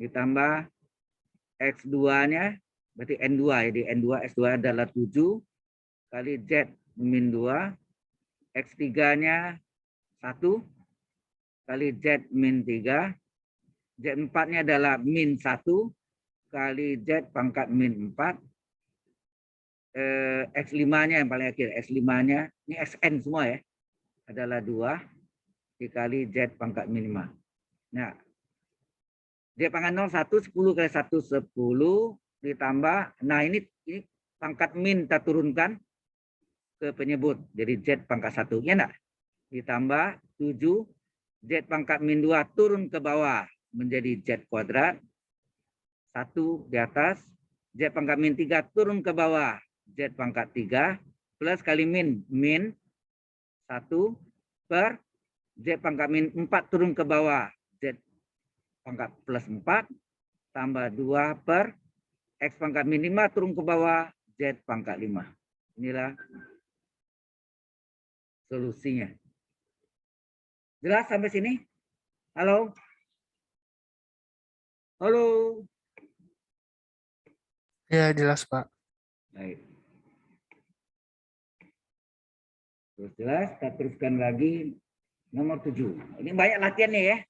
ditambah X2-nya berarti N2, jadi N2 X2 adalah 7 kali Z min 2, X3-nya 1 kali Z min 3, Z4-nya adalah min 1 kali Z pangkat min 4, X5-nya yang paling akhir, X5-nya, ini XN semua ya, adalah 2 dikali Z pangkat min 5. Nah, Z pangkat 0, 1, 10 kali 1, 10, ditambah, nah ini pangkat min kita turunkan ke penyebut, jadi Z pangkat 1, ya enggak? Ditambah 7 Z pangkat min 2 turun ke bawah menjadi Z kuadrat. 1 di atas. Z pangkat min 3 turun ke bawah. Z pangkat 3 plus kali min. Min 1 per Z pangkat min 4 turun ke bawah. Z pangkat plus 4 tambah 2 per X pangkat min 5 turun ke bawah. Z pangkat 5. Inilah solusinya. Jelas sampai sini? Halo? Halo? Ya, jelas, Pak. Baik. Terus jelas, kita teruskan lagi nomor 7. Ini banyak latihannya ya.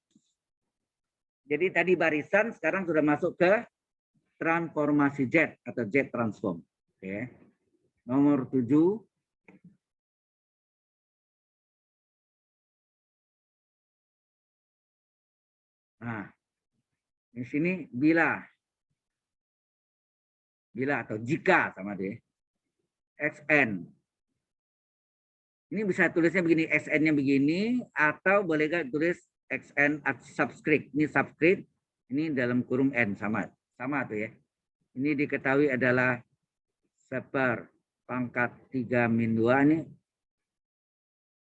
Jadi tadi barisan, sekarang sudah masuk ke transformasi Z atau Z transform. Oke. Nomor 7. Nah, di sini bila atau jika sama deh. XN. Ini bisa tulisnya begini, XN-nya begini, atau boleh nggak tulis XN subscript. Ini subscript, ini dalam kurung N, sama tuh ya. Ini diketahui adalah 1/3 min 2 ini.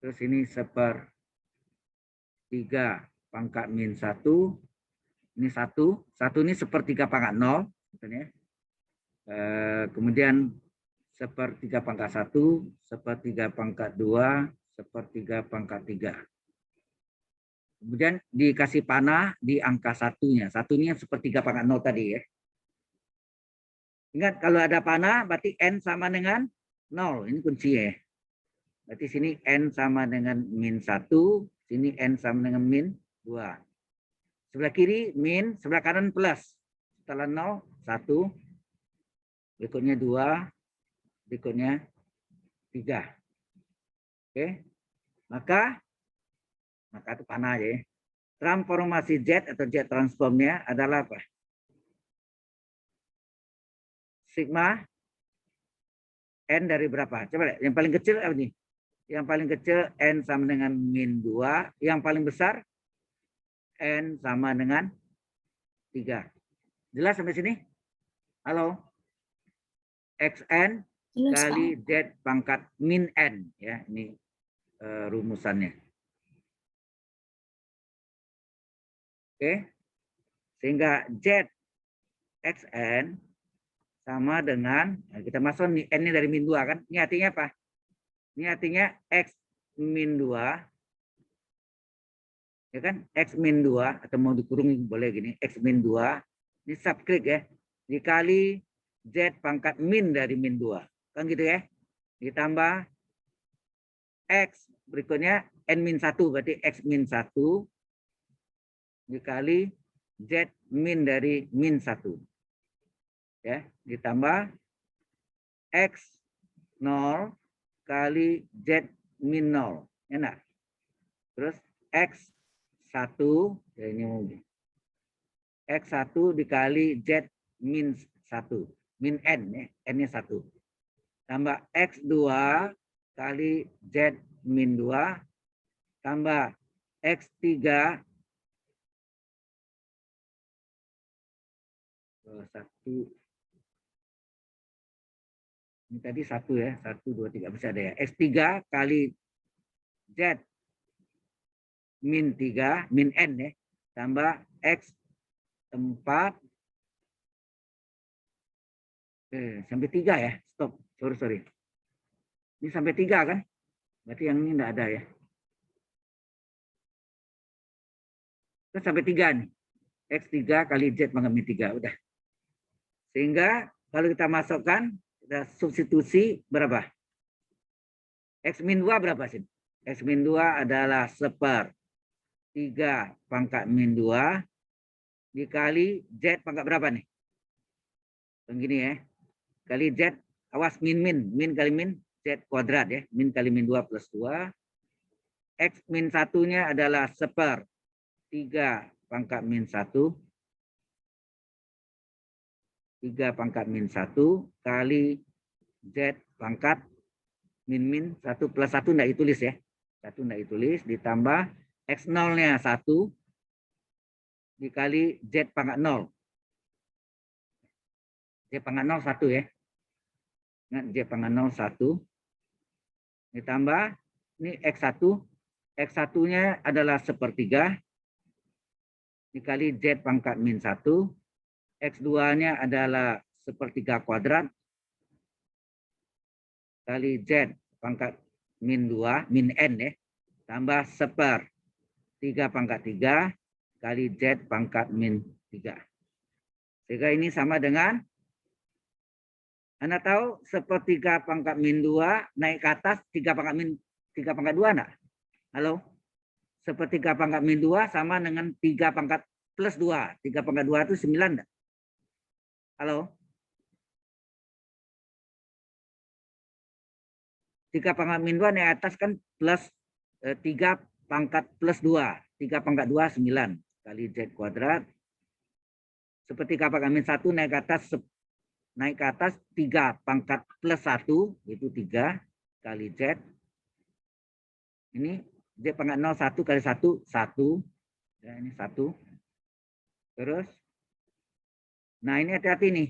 Terus ini 1/3 min 1. Ini 1 ini 1/3 pangkat 0. Kemudian 1/3 pangkat 1, 1/3 pangkat 2, 1/3 pangkat 3. Kemudian dikasih panah di angka satunya. Satunya 1/3 pangkat 0 tadi ya. Ingat kalau ada panah berarti N sama dengan 0. Ini kunci ya. Berarti sini N sama dengan min 1. Sini N sama dengan min 2. Sebelah kiri min, sebelah kanan plus. Setelah 0, 1. Berikutnya 2. Berikutnya 3. Oke. Maka itu panah aja ya. Transformasi Z atau Z transformnya adalah apa? Sigma N dari berapa? Coba lihat. Yang paling kecil apa nih? Yang paling kecil N sama dengan min 2. Yang paling besar N sama dengan 3. Jelas sampai sini? Halo? XN kali Z pangkat min N. Ya, ini rumusannya. Oke. Sehingga Z XN sama dengan, kita masuk nih, N-nya dari min 2 kan. Ini artinya apa? Ini artinya X min 2. Ya kan? X min 2, atau mau dikurungi boleh gini. X min 2. Ini subscript ya. Dikali Z pangkat min dari min 2. Kan gitu ya. Ditambah X. Berikutnya N min 1. Berarti X min 1. Dikali Z min dari min 1. Ya, ditambah X 0 kali Z min 0. Enak. Terus X 1, ya ini mungkin. X1 dikali Z min 1. Min N, ya. N-nya 1. Tambah X2 kali Z min 2. Tambah X3 1. Ini tadi 1 ya. 1, 2, 3. Bisa ada ya. X3 kali Z min 3. Min N ya. Tambah X4. Sampai 3 ya. Stop. Sorry. Ini sampai 3 kan? Berarti yang ini enggak ada ya. Terus sampai 3 nih. X3 kali Z pangkat min 3. Udah. Sehingga kalau kita masukkan, kita substitusi berapa? X min 2 berapa sih? X min 2 adalah 1/3 pangkat min 2 dikali Z pangkat berapa nih? Begini ya. Kali Z, awas min kali min, Z kuadrat ya. Min kali min 2 plus 2. X min 1-nya adalah 1/3 pangkat min 1. 3 pangkat min 1 kali Z pangkat min 1 plus 1 enggak ditulis ya. 1 enggak ditulis, ditambah X0-nya 1 dikali Z pangkat 0. Z pangkat 0 1 ya. Ingat Z pangkat 0 1. Ditambah ini X1. X1-nya adalah 1/3 dikali Z pangkat min 1. X2-nya adalah 1/3 kuadrat kali Z pangkat min 2, min N ya. Tambah 1/3 pangkat 3 kali Z pangkat min 3. Sehingga ini sama dengan, Anda tahu 1/3 pangkat min 2 naik ke atas 3 pangkat 2 enggak? Halo? 1/3 pangkat min 2 sama dengan 3 pangkat plus 2. 3 pangkat 2 itu 9 enggak? Halo? 3 pangkat min 2 naik atas kan plus 3 pangkat plus 2. 3 pangkat 2 9 kali Z kuadrat. 1/3 pangkat min 1 naik ke atas 3 pangkat plus 1 itu 3 kali Z. Ini Z pangkat 0 1 kali 1 1. Ya, ini 1. Terus nah ini hati-hati nih.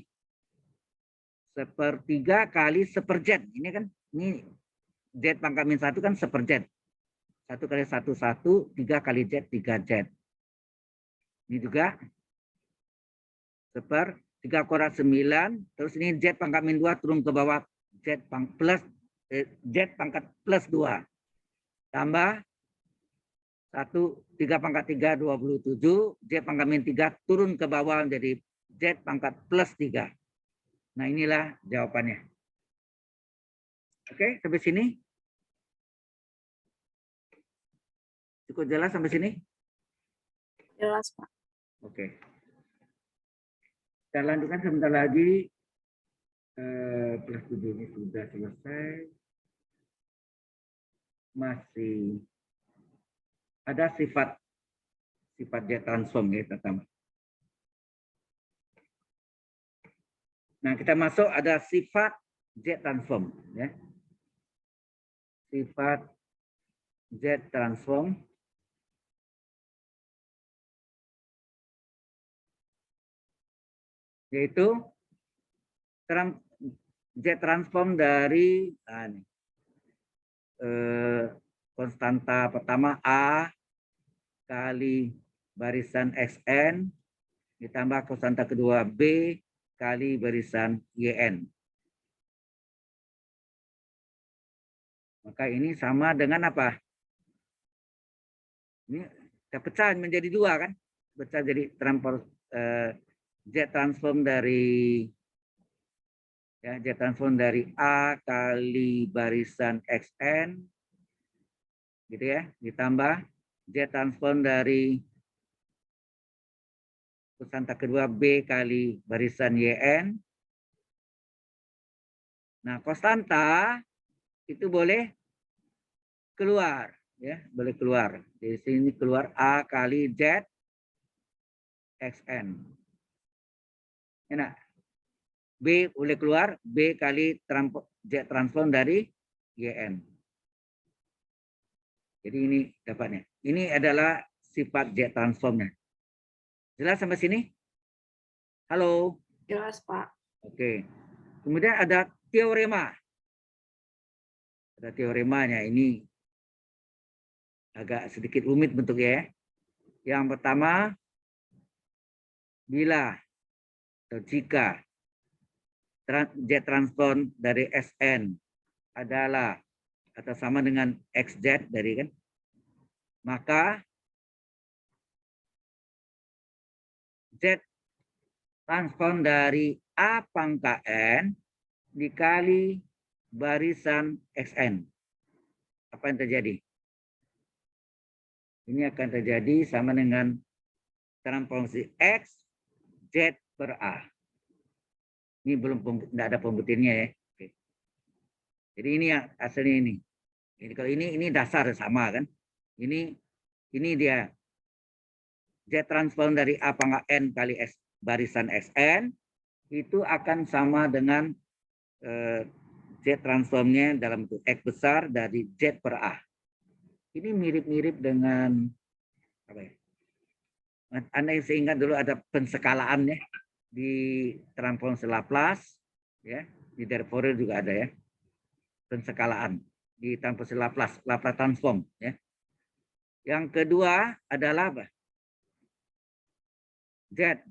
1/3 kali 1/Z. Ini kan ini Z pangkat min 1 kan 1/Z. 1 kali 1 1, 3 kali Z 3Z. Ini juga 1/3 kuadrat 9, terus ini Z pangkat min 2 turun ke bawah Z pangkat plus 2. Tambah 3 pangkat 3 27, Z pangkat min 3 turun ke bawah menjadi Z pangkat plus 3. Nah, inilah jawabannya. Oke, sampai sini. Cukup jelas sampai sini? Jelas, Pak. Oke. Kita lanjutkan sebentar lagi. Kelas 7 ini sudah selesai. Masih ada sifat Z transform ya pertama. Nah, kita masuk ada sifat Z transform ya. Sifat Z transform yaitu Z transform dari konstanta pertama A kali barisan XN ditambah konstanta kedua B kali barisan YN. Maka ini sama dengan apa? Ini kita pecah menjadi 2 kan? Pecah jadi Z transform dari Z transform dari A kali barisan XN gitu ya, ditambah Z transform dari konstanta kedua B kali barisan YN. Nah, konstanta itu boleh keluar ya, boleh keluar. Di sini keluar A kali Z XN. Enak. B boleh keluar B kali Z transform dari YN. Jadi ini dapatnya. Ini adalah sifat Z transformnya. Jelas sampai sini? Halo? Jelas, Pak. Oke. Kemudian ada teorema. Ada teoremanya. Ini agak sedikit rumit bentuknya ya. Yang pertama, bila atau jika Z transform dari SN adalah atau sama dengan XZ dari kan, maka Z transform dari A pangkat N dikali barisan XN. Apa yang terjadi? Ini akan terjadi sama dengan transformasi X, Z per A. Ini belum tidak ada pembuktiannya ya. Oke. Jadi ini yang hasilnya ini. Ini kalau ini dasar sama kan. Ini dia Z transform dari A pangkat N kali S barisan XN itu akan sama dengan Z transformnya dalam bentuk X besar dari Z per A. Ini mirip-mirip dengan apa ya? Anda yang ingat dulu ada pensekalaan ya di transformasi Laplace ya, di Fourier juga ada ya. Pensekalaan di transformasi Laplace transform ya. Yang kedua adalah apa? Z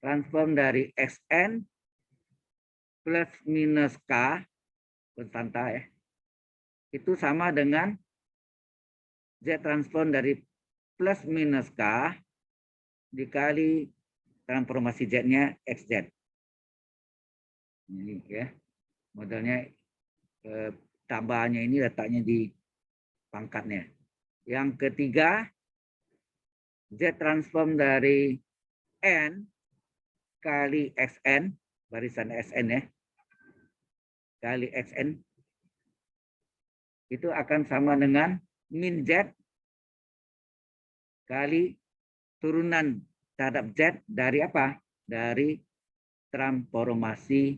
transform dari Xn plus minus K konstanta ya. Itu sama dengan Z transform dari plus minus K dikali transformasi Z-nya XZ. Ini ya. Modelnya tambahannya ini letaknya di pangkatnya. Yang ketiga, Z transform dari N kali Xn, barisan Sn ya, kali Xn, itu akan sama dengan min Z kali turunan terhadap Z dari apa? Dari transformasi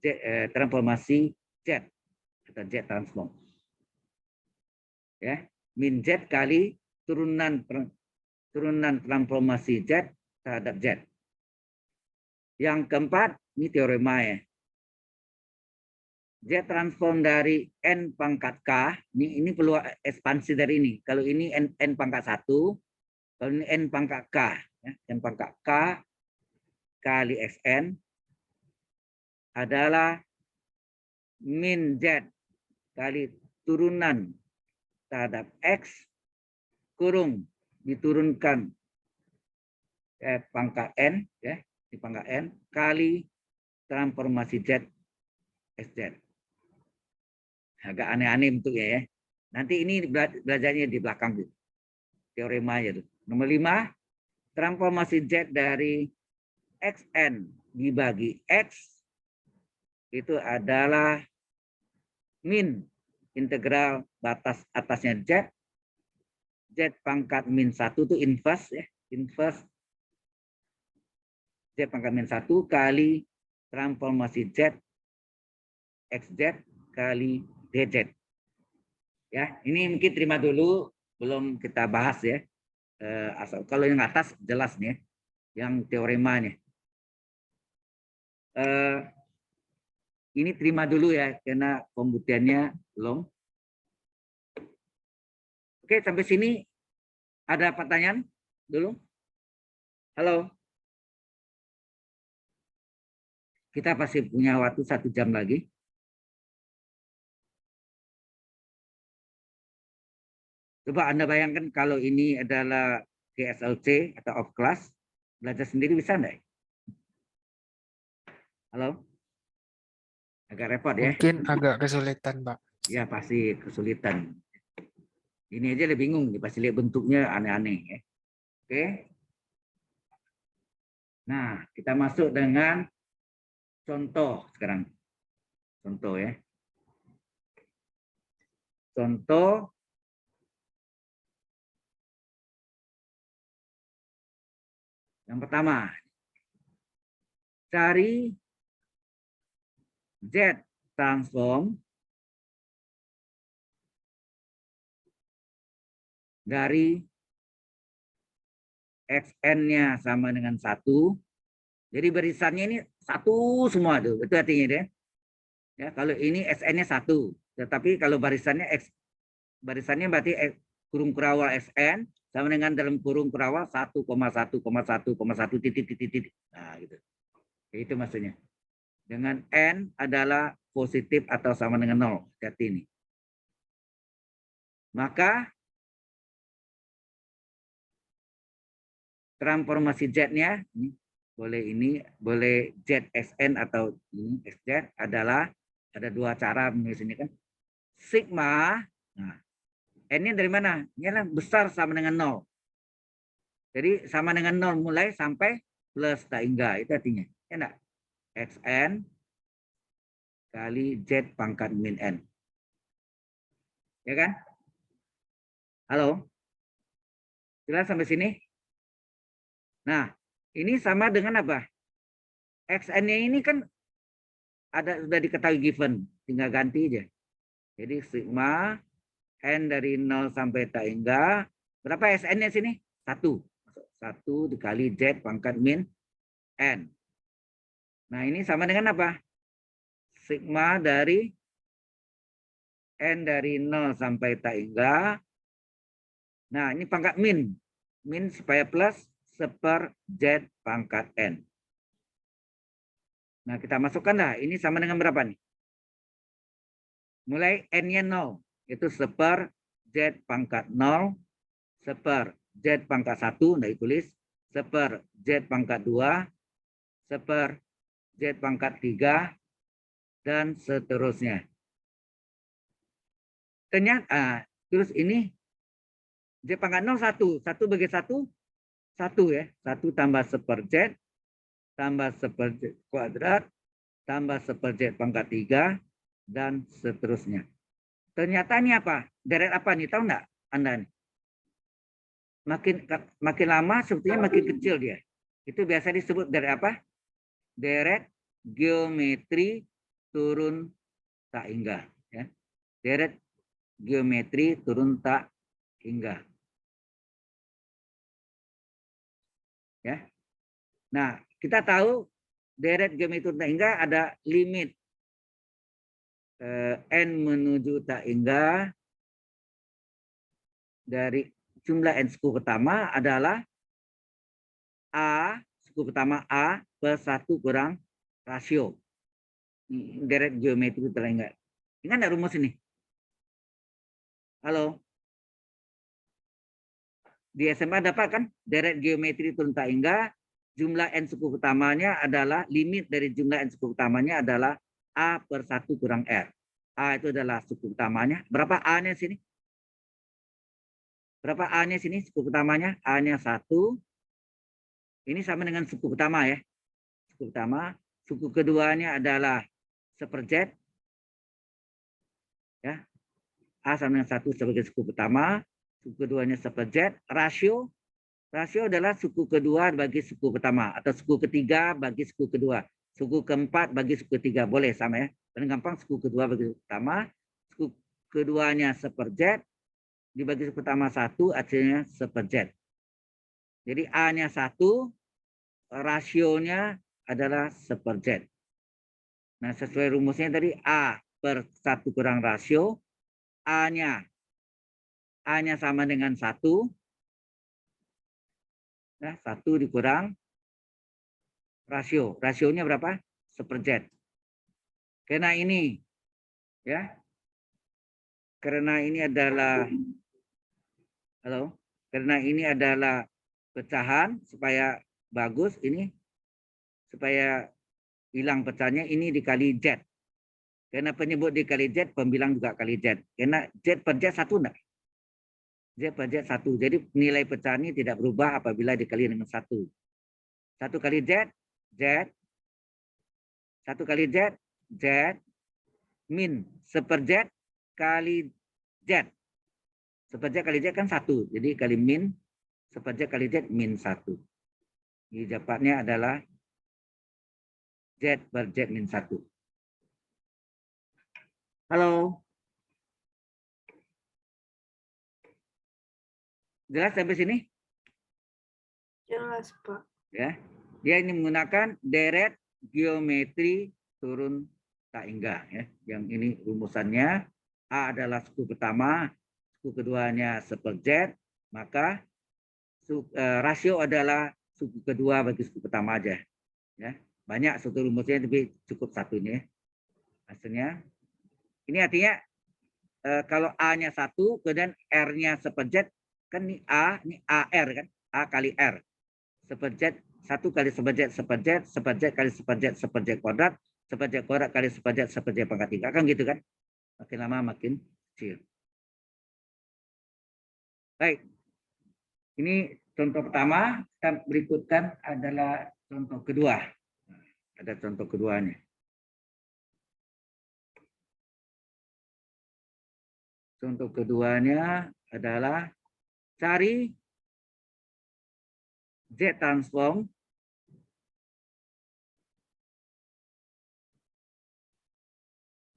Z atau Z transform. Ya, min Z kali turunan transformasi Z terhadap Z. Yang keempat, ini teorema ya. Z transform dari N pangkat K, ini perlu ekspansi dari ini. Kalau ini N pangkat 1, kalau ini N pangkat K, ya, N pangkat K kali Xn adalah min Z kali turunan terhadap X kurung diturunkan pangkat N ya, di pangkat N kali transformasi Z SZ. Agak aneh-aneh bentuknya ya. Nanti ini belajarnya di belakang tuh. Teorema aja tuh. Nomor 5, transformasi Z dari Xn dibagi X itu adalah min integral batas atasnya Z. Z pangkat min 1 itu inverse ya. Inverse Z pangkat min 1 kali transformasi Z XZ kali DZ. Ya, ini mungkin terima dulu, belum kita bahas ya. Asal kalau yang atas jelas nih, yang teoremanya. Ini terima dulu ya, karena pembuktiannya belum. Oke, sampai sini ada pertanyaan dulu? Halo? Kita pasti punya waktu 1 jam lagi. Coba Anda bayangkan kalau ini adalah GSLC atau off class, belajar sendiri bisa enggak? Halo? Agak repot ya? Mungkin agak kesulitan, Pak. Ya pasti kesulitan. Ini aja udah bingung, pasti lihat bentuknya aneh-aneh ya. Oke. Nah, kita masuk dengan contoh sekarang. Contoh ya. Contoh yang pertama. Cari Z transform dari Xn-nya sama dengan 1. Jadi barisannya ini 1 semua tuh. Itu artinya deh. Ya, kalau ini Sn-nya 1. Tetapi kalau barisannya berarti kurung kurawal Sn sama dengan dalam kurung kurawal 1,1,1,1 titik. Nah, gitu. Itu maksudnya. Dengan N adalah positif atau sama dengan 0. Hati ini. Maka transformasi Z-nya boleh ZSN atau ini XZ adalah ada 2 cara menulis ini kan. Sigma, nah, N-nya dari mana? Ini adalah besar sama dengan 0. Jadi sama dengan 0 mulai sampai plus tak hingga, itu artinya. Ya enggak? Xn kali Z pangkat min N. Ya kan? Halo? Jelas sampai sini? Nah, ini sama dengan apa? Xn-nya ini kan sudah diketahui given, tinggal ganti aja. Jadi sigma N dari 0 sampai tak hingga. Berapa SN-nya sini? 1. 1 dikali Z pangkat min N. Nah, ini sama dengan apa? Sigma dari N dari 0 sampai tak hingga. Nah, ini pangkat min. Min supaya plus seper Z pangkat N. Nah, kita masukkanlah. Ini sama dengan berapa nih? Mulai N-nya 0. Itu seper Z pangkat 0. Seper Z pangkat 1. Nah, ditulis. Seper Z pangkat 2. Seper Z pangkat 3. Dan seterusnya. Ternyata, terus ini Z pangkat 0, 1. 1 bagi 1, 1 ya. 1 tambah seper Z, tambah seper Z kuadrat, tambah seper Z pangkat 3, dan seterusnya. Ternyata ini apa? Deret apa nih? Tahu nggak Anda nih? Makin lama sebetulnya makin kecil dia. Itu biasa disebut deret apa? Deret geometri turun tak hingga. Ya. Deret geometri turun tak hingga. Ya. Nah, kita tahu deret geometri turun tak hingga ada limit N menuju tak hingga dari jumlah N suku pertama adalah A, suku pertama A per 1 kurang rasio. Deret geometri turun tak hingga. Ingat nggak rumus ini? Halo? Di SMA dapat kan deret geometri turun tak hingga, jumlah N suku pertamanya adalah, limit dari jumlah N suku pertamanya adalah A per 1 kurang R. A itu adalah suku pertamanya. Berapa A-nya sini? Berapa A-nya sini suku pertamanya? A-nya 1. Ini sama dengan suku pertama ya. Suku pertama. Suku keduanya adalah seper Z. Ya. A sama dengan 1 sebagai suku pertama. Suku keduanya seper Z. Rasio. Rasio adalah suku kedua bagi suku pertama. Atau suku ketiga bagi suku kedua. Suku keempat bagi suku ketiga. Boleh sama ya. Paling gampang suku kedua bagi suku pertama. Suku keduanya seper Z. Dibagi suku pertama 1, hasilnya seper Z. Jadi A-nya 1, rasionya adalah seper Z. Nah, sesuai rumusnya tadi A per 1 kurang rasio. A-nya sama dengan 1. Nah, 1 dikurang rasio. Rasionya berapa? Seper Z. Karena ini, ya. Karena ini adalah, halo, karena ini adalah pecahan supaya bagus ini, supaya hilang pecahnya ini dikali Z. Karena penyebut dikali Z, pembilang juga kali Z. Karena Z per Z 1 enggak? Z per Z 1. Jadi nilai pecah ini tidak berubah apabila dikali dengan 1. 1 kali Z, Z. 1 kali Z, Z. Min seper Z kali Z. Seper Z kali Z kan 1. Jadi kali min, seper Z kali Z min 1. Jadi jawabannya adalah Z per Z min 1. Halo. Jelas sampai sini? Jelas, Pak. Ya. Dia ini menggunakan deret geometri turun tak hingga ya. Yang ini rumusannya A adalah suku pertama, suku keduanya seper Z, maka rasio adalah suku kedua bagi suku pertama aja. Ya. Banyak suku rumusnya tapi cukup satu ini ya. Hasilnya ini artinya kalau A-nya 1 kemudian R-nya seper Z kan ini A, ini AR kan? A kali R. Seper Z 1 kali seper Z seper Z, seper Z kali seper Z seper Z kuadrat, seper Z kuadrat kali seper Z seper Z pangkat 3 kan gitu kan? Makin lama makin kecil. Baik. Ini contoh pertama, kita berikutkan adalah contoh kedua. Ada contoh keduanya. Contoh keduanya adalah cari Z transform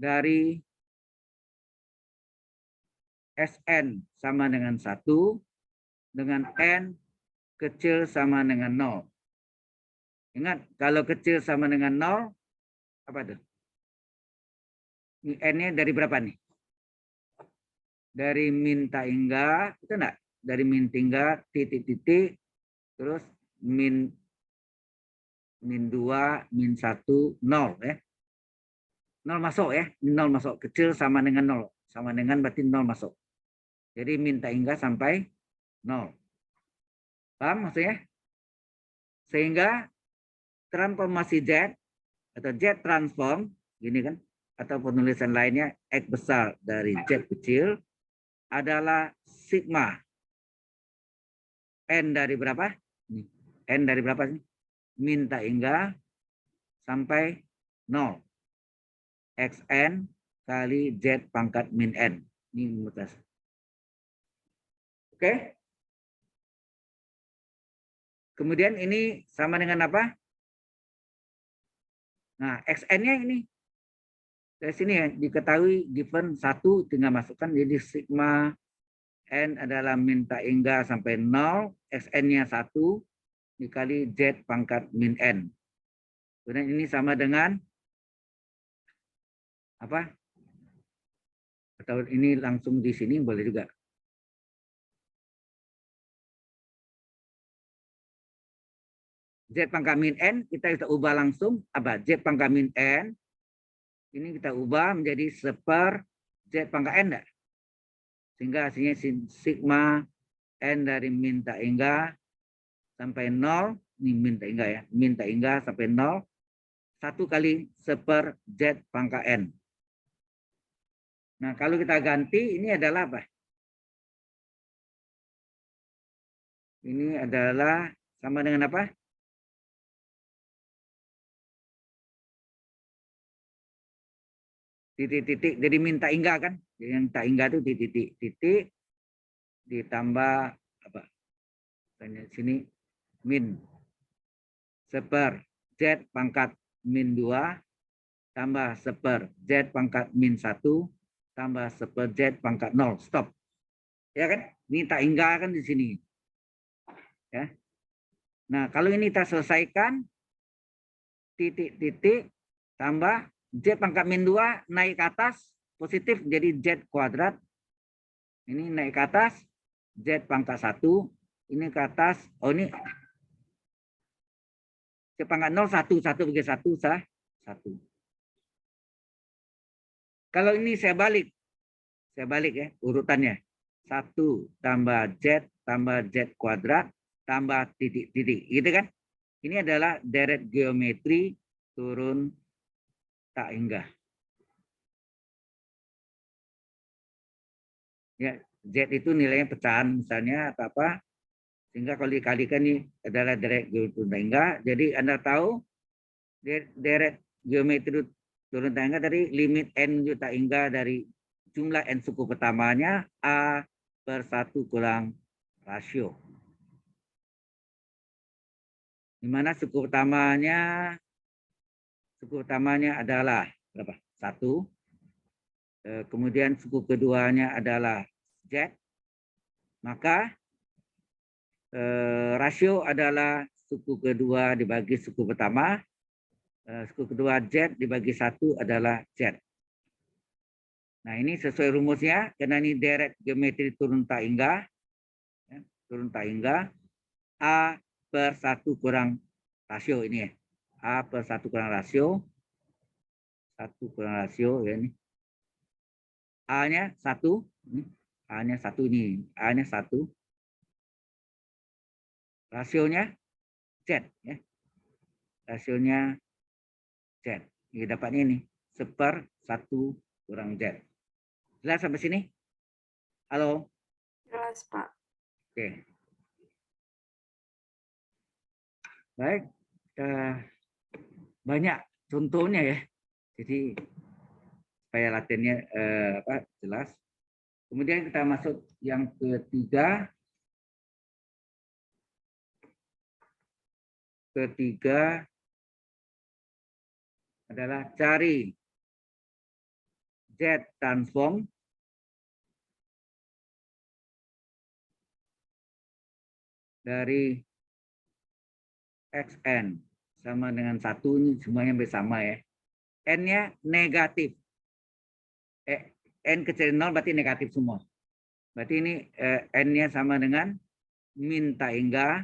dari Sn sama dengan 1 dengan n kecil sama dengan 0. Ingat, kalau kecil sama dengan 0, apa tuh? Ini n-nya dari berapa nih? Dari min tak hingga, itu enggak? Dari min hingga titik-titik, terus min 2, min 1, 0 ya. 0 masuk ya, 0 masuk. Kecil sama dengan 0. Sama dengan berarti 0 masuk. Jadi min tak hingga sampai 0. Paham maksudnya? Sehingga transformasi Z atau Z transform, gini kan, atau penulisan lainnya X besar dari Z kecil adalah sigma N dari berapa? N dari berapa sih? Min tak hingga sampai 0. Xn kali Z pangkat min N. Ini mutas. Oke? Kemudian ini sama dengan apa? Nah, Xn-nya ini. Dari sini ya, diketahui given 1 tinggal masukkan. Jadi sigma N adalah min tak hingga sampai 0. Xn-nya 1 dikali Z pangkat min N. Kemudian ini sama dengan apa? Atau ini langsung di sini boleh juga. Z pangkat min N kita ubah langsung apa? Z pangkat min N ini kita ubah menjadi seper Z pangkat N enggak? Sehingga hasilnya sigma N dari min tak hingga sampai 0, ini min tak hingga ya, min tak hingga sampai 0, 1 kali seper Z pangkat N. Nah, kalau kita ganti ini adalah apa? Ini adalah sama dengan apa? Titik-titik, jadi min tak hingga kan? Yang tak hingga itu titik-titik ditambah apa? Sini min seper Z pangkat min 2 tambah seper Z pangkat min 1 tambah seper Z pangkat 0. Stop. Ya kan? Ini tak hingga kan di sini. Ya. Nah, kalau ini kita selesaikan titik-titik tambah Z pangkat min 2 naik ke atas positif jadi Z kuadrat. Ini naik ke atas Z pangkat 1. Ini ke atas. Oh ini Z pangkat 0 1. 1 bagi 1 sah 1. Kalau ini saya balik ya urutannya. 1 tambah Z tambah Z kuadrat tambah titik-titik. Gitu kan? Ini adalah deret geometri turun tak hingga. Ya, Z itu nilainya pecahan misalnya atau apa. Sehingga kalau dikalikan ini adalah deret geometri turun tak hingga. Jadi Anda tahu deret geometri turun tak hingga dari limit N tak hingga dari jumlah N suku pertamanya A per 1 kurang rasio. Di mana suku utamanya adalah berapa? 1. Kemudian suku keduanya adalah Z. Maka rasio adalah suku kedua dibagi suku pertama. Suku kedua Z dibagi 1 adalah Z. Nah ini sesuai rumusnya. Karena ini deret geometri turun tak hingga. Ya, turun tak hingga. A per 1 kurang rasio ini ya. A per 1 kurang rasio. 1 kurang rasio ya ini. A-nya 1. A-nya 1 ini. A-nya 1. Rasionya Z. Ya. Rasionya Z. Ini dapatnya ini. Seper 1 kurang Z. Jelas sampai sini? Halo? Jelas, Pak. Oke. Baik. Banyak contohnya ya. Jadi supaya latihannya jelas. Kemudian kita masuk yang ketiga. Ketiga adalah cari Z transform dari xn sama dengan 1, ini semuanya bersama ya. N-nya negatif. N kecil 0 berarti negatif semua. Berarti ini N-nya sama dengan min tak hingga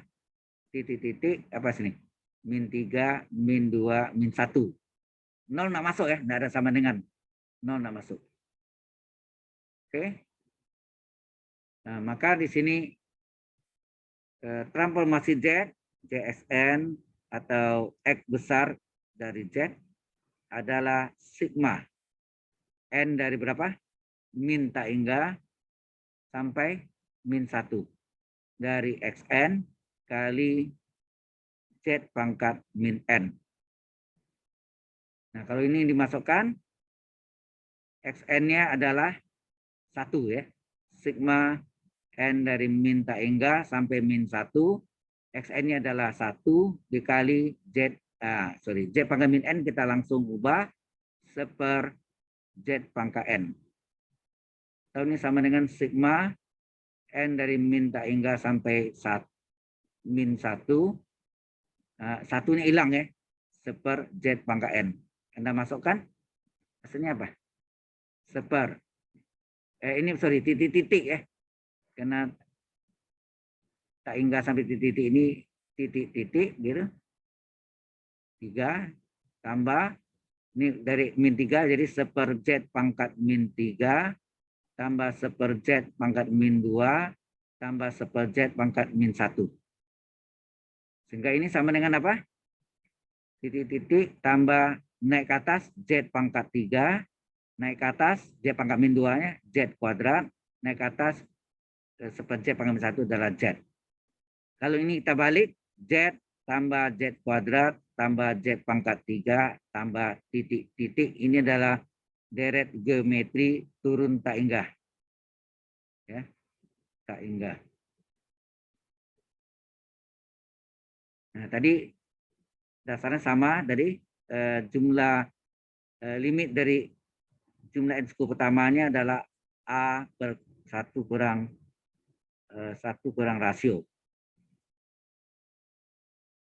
titik-titik apa sini? Min 3, min 2, min 1. 0 nggak masuk ya, nggak ada sama dengan. 0 nggak masuk. Oke. Nah, maka di sini transformasi Z, JSN atau X besar dari Z adalah sigma. N dari berapa? Min tak hingga sampai min 1. Dari XN kali Z pangkat min N. Nah, kalau ini dimasukkan, XN-nya adalah 1 ya. Sigma N dari min tak hingga sampai min 1. XN-nya adalah 1 dikali Z. Z pangkat min N kita langsung ubah seper Z pangkat N. Atau ini sama dengan sigma N dari min tak hingga sampai min 1. Satunya hilang ya. Seper Z pangkat N. Anda masukkan. Hasilnya apa? Seper. Titik-titik ya. Karena tak hingga sampai titik-titik ini titik-titik gitu. 3 tambah. Ini dari min 3 jadi seper Z pangkat min 3. Tambah seper Z pangkat min 2. Tambah seper Z pangkat min 1. Sehingga ini sama dengan apa? Titik-titik tambah naik ke atas Z pangkat 3. Naik ke atas Z pangkat min 2-nya Z kuadrat. Naik ke atas seper Z pangkat min 1 adalah Z. Kalau ini kita balik, Z tambah Z kuadrat tambah Z pangkat 3 tambah titik-titik. Ini adalah deret geometri turun tak hingga. Ya, tak hingga. Nah, tadi dasarnya sama dari jumlah limit dari jumlah N suku pertamanya adalah A per 1 kurang rasio.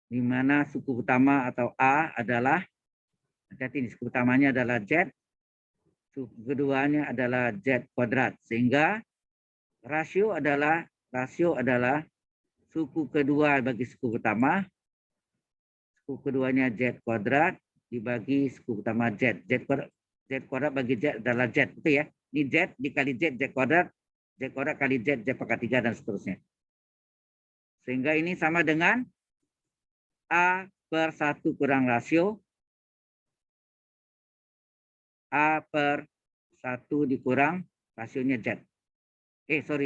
Di mana suku utama atau A adalah, hati-hati ini, suku utamanya adalah Z, suku keduanya adalah Z kuadrat. Sehingga rasio adalah suku kedua bagi suku utama, suku keduanya Z kuadrat dibagi suku utama Z. Z kuadrat bagi Z adalah Z, betul ya? Ini Z dikali Z kuadrat kali Z pangkat 3 dan seterusnya. Sehingga ini sama dengan A per 1 kurang rasio A per 1 dikurang rasionya Z.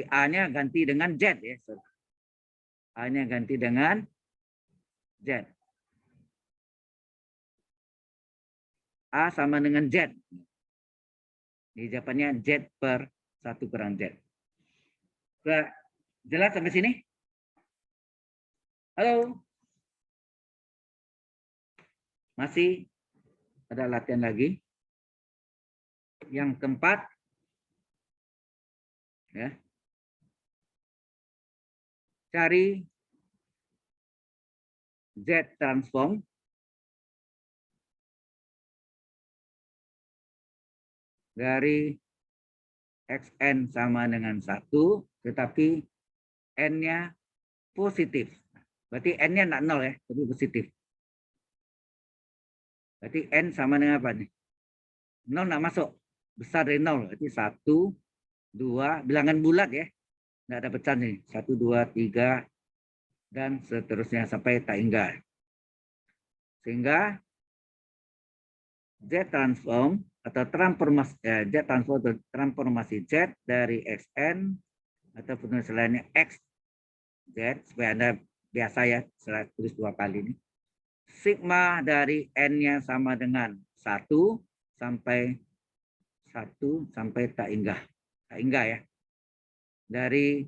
A-nya ganti dengan Z ya. A-nya ganti dengan Z. A sama dengan Z. Di jawabannya Z per 1 kurang Z. Sudah jelas sampai sini? Halo? Masih ada latihan lagi. Yang keempat, ya, cari Z transform dari XN sama dengan 1, tetapi N-nya positif. Berarti N-nya enggak 0 ya, tapi positif. Berarti N sama dengan apa nih? 0 enggak masuk. Besar dari 0. Berarti 1, 2, bilangan bulat ya. Enggak ada pecah nih. 1, 2, 3, dan seterusnya sampai tak hingga. Sehingga Z transform atau transformasi Z dari XN atau penulis lainnya X Z, supaya Anda biasa ya, setelah tulis 2 kali ini. Sigma dari N-nya sama dengan 1 sampai tak hingga. Tak hingga ya. Dari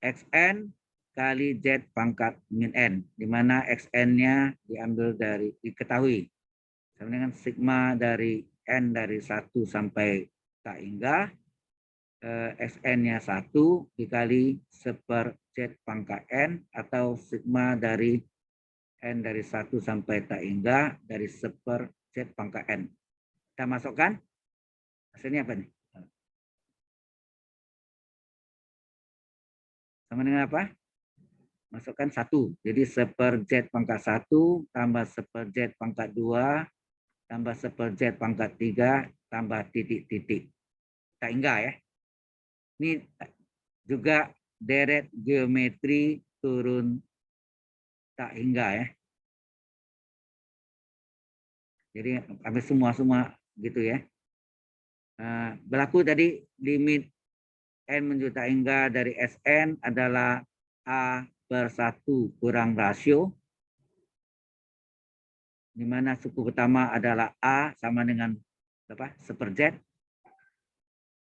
XN kali Z pangkat min N, di mana XN-nya diambil dari, diketahui. Sama dengan sigma dari N dari 1 sampai tak hingga Sn-nya 1 dikali 1 Z pangkat N atau sigma dari N dari 1 sampai tak hingga dari 1 Z pangkat N. Kita masukkan. Hasilnya apa nih? Sama dengan apa? Masukkan 1. Jadi 1 Z pangkat 1 tambah 1 Z pangkat 2 tambah 1 Z pangkat 3 tambah titik-titik. Tak hingga ya. Ini juga deret geometri turun tak hingga ya. Jadi habis semua gitu ya. Berlaku tadi limit N menuju tak hingga dari Sn adalah A/1 kurang rasio. Di mana suku pertama adalah A sama dengan berapa? 1/Z.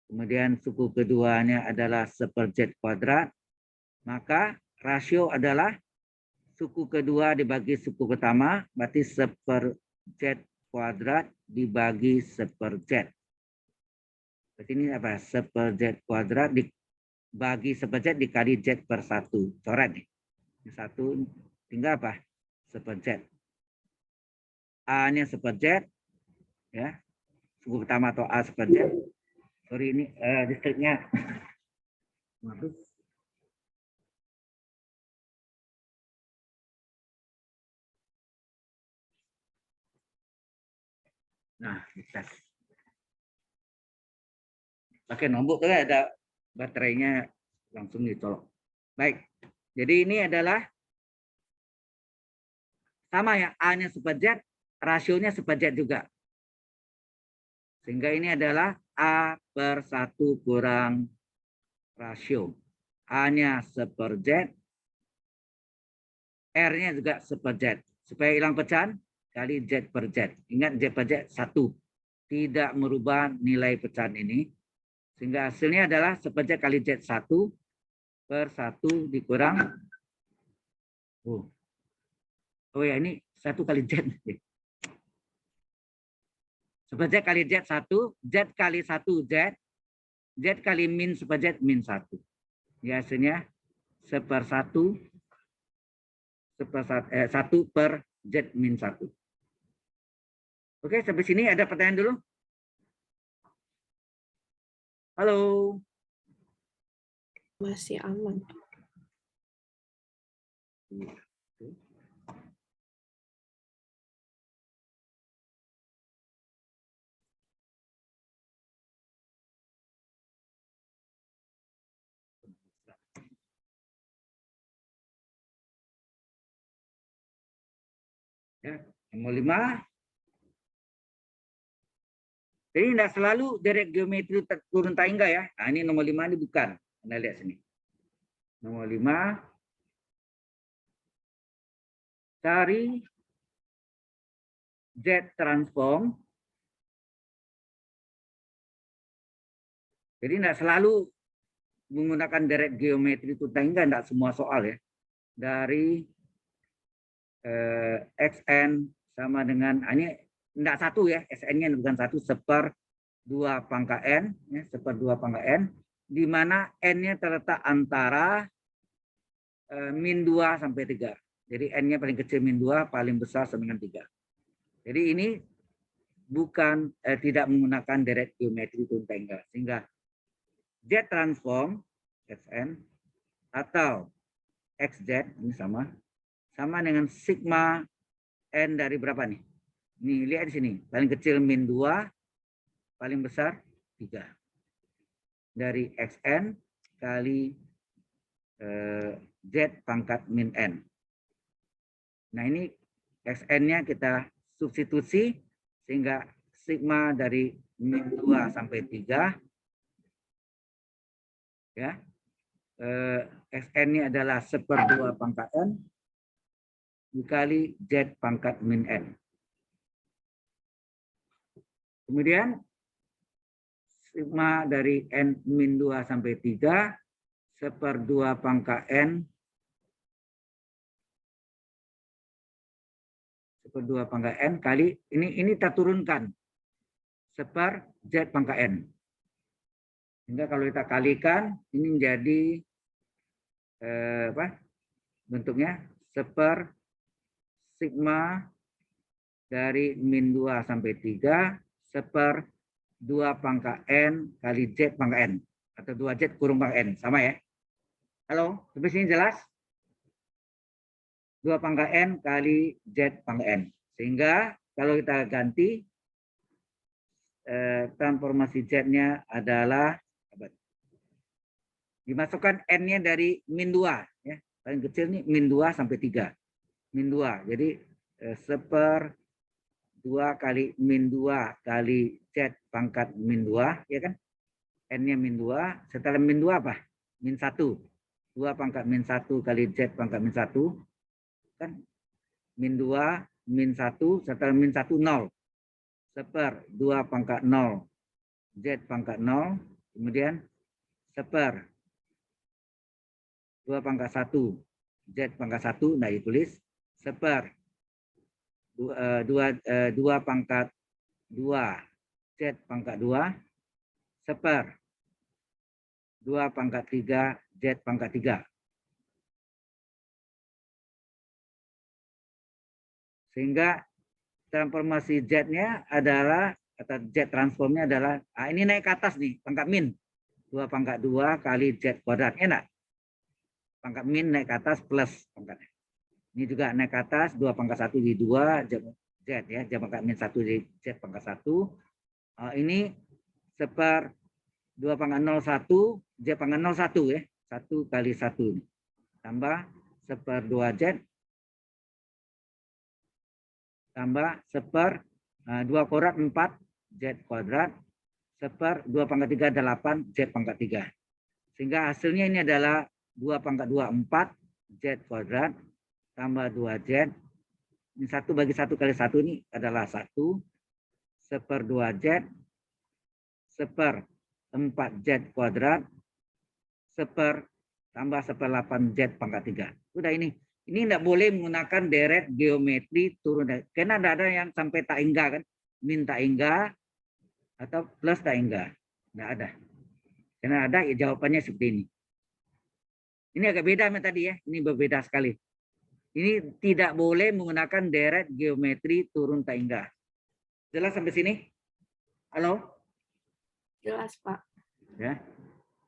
Kemudian suku keduanya adalah 1/Z kuadrat. Maka rasio adalah suku kedua dibagi suku pertama, berarti 1/Z kuadrat dibagi 1/Z. Berarti ini apa? 1/Z kuadrat dibagi 1/Z dikali Z per 1. Coret nih. 1 tinggal apa? 1/Z. A-nya 1/Z. Ya. Suku pertama atau A 1/Z. Sorry ini distriknya. Nah, kita pakai nombok tuh ada baterainya langsung dicolok. Baik. Jadi ini adalah sama ya, A-nya 1/Z, rasionya 1/Z juga. Sehingga ini adalah A/1 kurang rasio. A-nya 1/Z, R-nya juga 1/Z. Supaya hilang pecahan, kali Z per Z. Ingat Z per Z 1. Tidak merubah nilai pecahan ini. Sehingga hasilnya adalah 1/Z kali Z 1 per 1 dikurang. Oh ya, ini 1 kali Z. 1/Z kali Z 1, Z kali 1 Z, Z kali min 1/Z min 1. Ya, hasilnya 1/1 1 per Z min 1. Oke, sampai sini ada pertanyaan dulu? Halo? Masih aman. Ya, nomor 5. Jadi tidak selalu deret geometri turun tak hingga ya. Nah, ini nomor 5 ini bukan. Anda lihat sini. Nomor 5. Cari Z transform. Jadi tidak selalu menggunakan deret geometri turun tak hingga, tidak semua soal ya. Dari Xn sama dengan, ini tidak 1 ya, Sn-nya bukan 1, 1/2 pangkat N, ya, 1/2 pangkat N, di mana N-nya terletak antara min 2 sampai 3. Jadi N-nya paling kecil min 2, paling besar sama dengan 3. Jadi ini bukan tidak menggunakan deret geometri turun tak hingga. Sehingga Z transform Xn atau XZ ini sama dengan sigma N dari berapa nih? Nih, lihat di sini. Paling kecil min 2, paling besar 3. Dari Xn kali Z pangkat min N. Nah, ini Xn-nya kita substitusi sehingga sigma dari min 2 sampai 3. Ya. Xn-nya adalah 1/2 pangkat N dikali Z pangkat min N. Kemudian sigma dari N min 2 sampai 3, 1/2 pangkat N, 1/2 pangkat N kali, ini kita turunkan, 1/Z pangkat N. Sehingga kalau kita kalikan, ini menjadi bentuknya seper sigma dari min 2 sampai 3 seper 2 pangkat N kali Z pangkat N. Atau 2Z kurung pangkat N. Sama ya? Halo, sampai sini jelas? 2 pangkat N kali Z pangkat N. Sehingga kalau kita ganti, transformasi Z-nya adalah dimasukkan N-nya dari min 2. Ya. Paling kecil nih min 2 sampai 3. Min 2. Jadi seper 2 kali min 2 kali Z pangkat min 2. Ya kan? N-nya min 2. Setelah min 2 apa? Min 1. 2 pangkat min 1 kali Z pangkat min 1. Kan? Min 2, min 1. Setelah min 1, 0. Seper 2 pangkat 0. Z pangkat 0. Kemudian seper 2 pangkat 1. Z pangkat 1. Nah, ditulis. Seper 2 pangkat 2. Z pangkat 2. Seper 2 pangkat 3. Z pangkat 3. Sehingga transformasi Z-nya adalah, atau Z transformnya adalah, ini naik ke atas nih, pangkat min. 2 pangkat 2 kali Z kuadrat. Enak. Pangkat min naik ke atas plus pangkatnya. Ini juga naik ke atas, 2 pangkat 1 di 2, Z ya, Z pangkat min 1 di Z pangkat 1. Ini seper 2 pangkat 01, Z pangkat 01 ya. 1 kali 1. Tambah seper 2Z. Tambah seper 2 kuadrat 4 Z kuadrat seper 2 pangkat 3 8 Z pangkat 3. Sehingga hasilnya ini adalah 2 pangkat 2 4 Z kuadrat tambah 2Z. Ini 1 bagi 1 kali 1 ini adalah 1 seper 2Z seper 4Z kuadrat seper tambah seper 8Z pangkat 3. Udah ini. Ini tidak boleh menggunakan deret geometri turun. Karena ada yang sampai tak hingga kan. Min tak hingga atau plus tak hingga. Tidak ada. Karena ada ya jawabannya seperti ini. Ini agak beda sama tadi ya. Ini berbeda sekali. Ini tidak boleh menggunakan deret geometri turun tak hingga. Jelas sampai sini? Halo? Jelas, Pak. Ya.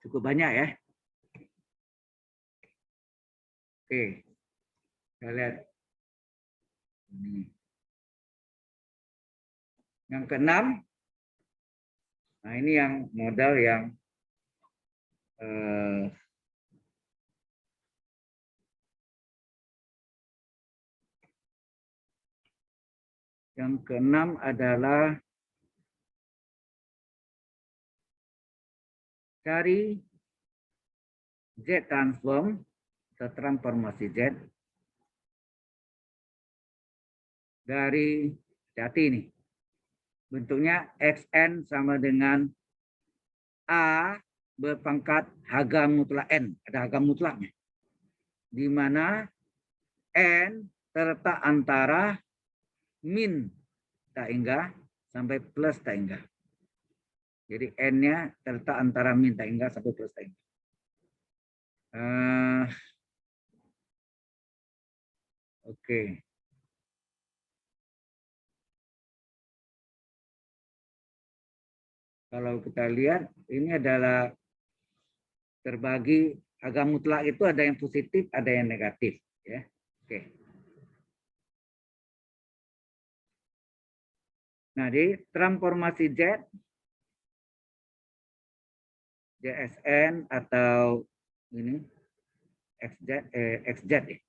Cukup banyak ya. Oke. Kita lihat. Ini. Yang keenam. Nah, ini yang modal yang keenam adalah cari Z transform atau transformasi Z dari hati ini. Bentuknya XN sama dengan A berpangkat harga mutlak N. Ada harga mutlaknya. Di mana N terletak antara min tak hingga sampai plus tak hingga. Jadi N-nya terletak antara min tak hingga sampai plus tak hingga. Oke. Kalau kita lihat, ini adalah terbagi harga mutlak itu ada yang positif, ada yang negatif. Ya, oke. Nah, di transformasi Z, JSN atau ini XZ ya.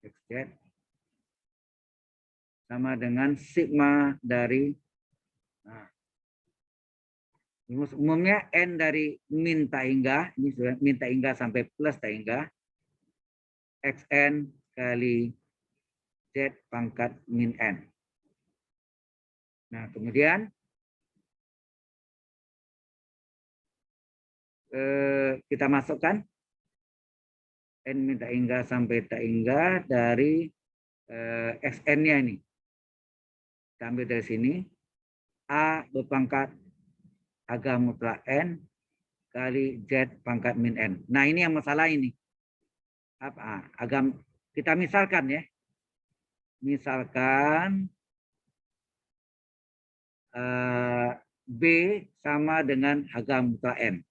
XZ sama dengan sigma dari, nah, umumnya N dari min tak hingga, ini sudah min tak hingga sampai plus tak hingga, XN kali Z pangkat min N. Nah, kemudian kita masukkan N min tak hingga sampai tak hingga dari XN-nya ini. Kita ambil dari sini, A berpangkat Aga mutlak N kali Z pangkat min N. Nah, ini yang masalah ini. Apa? Kita misalkan ya. Misalkan B sama dengan harga mutlak N.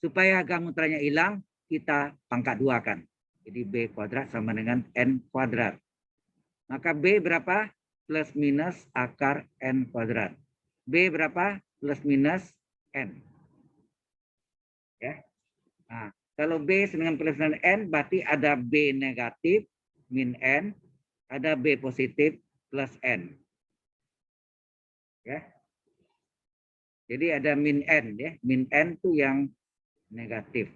Supaya harga mutlaknya hilang, kita pangkat 2 kan. Jadi B kuadrat sama dengan N kuadrat. Maka B berapa? Plus minus akar N kuadrat. B berapa? Plus minus N. Ya. Nah, kalau B dengan plus minus N, berarti ada B negatif min N, ada B positif plus N. Ya. Jadi ada min N ya. Min N itu yang negatif.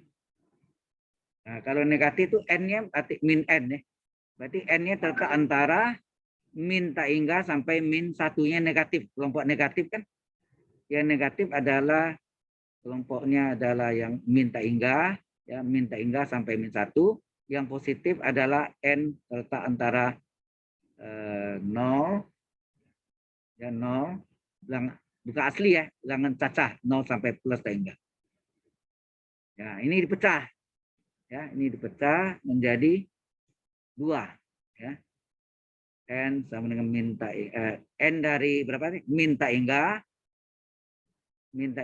Nah, kalau negatif itu N-nya berarti min N ya. Berarti N-nya terletak antara min tak hingga sampai min satunya negatif. Kelompok negatif kan. Yang negatif adalah kelompoknya adalah yang min tak hingga, ya, min tak hingga sampai min 1. Yang positif adalah N terletak antara 0 dan 0, bukan asli ya, bilangan cacah 0 sampai plus tak hingga. Ya, ini dipecah. Ya, ini dipecah menjadi 2, ya. N sama dengan min tak N dari berapa nih? Min tak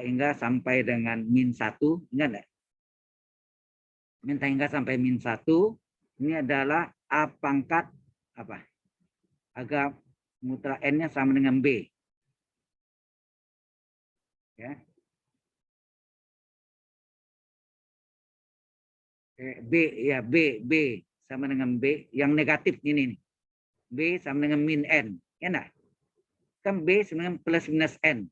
hingga sampai dengan min 1, ingat enggak? Min tak hingga sampai min 1 ini adalah A pangkat apa? Agak mutlak N-nya sama dengan B. Ya. B ya B sama dengan B yang negatif ini nih. B sama dengan min N, ya enggak? Kan B sama dengan plus minus N.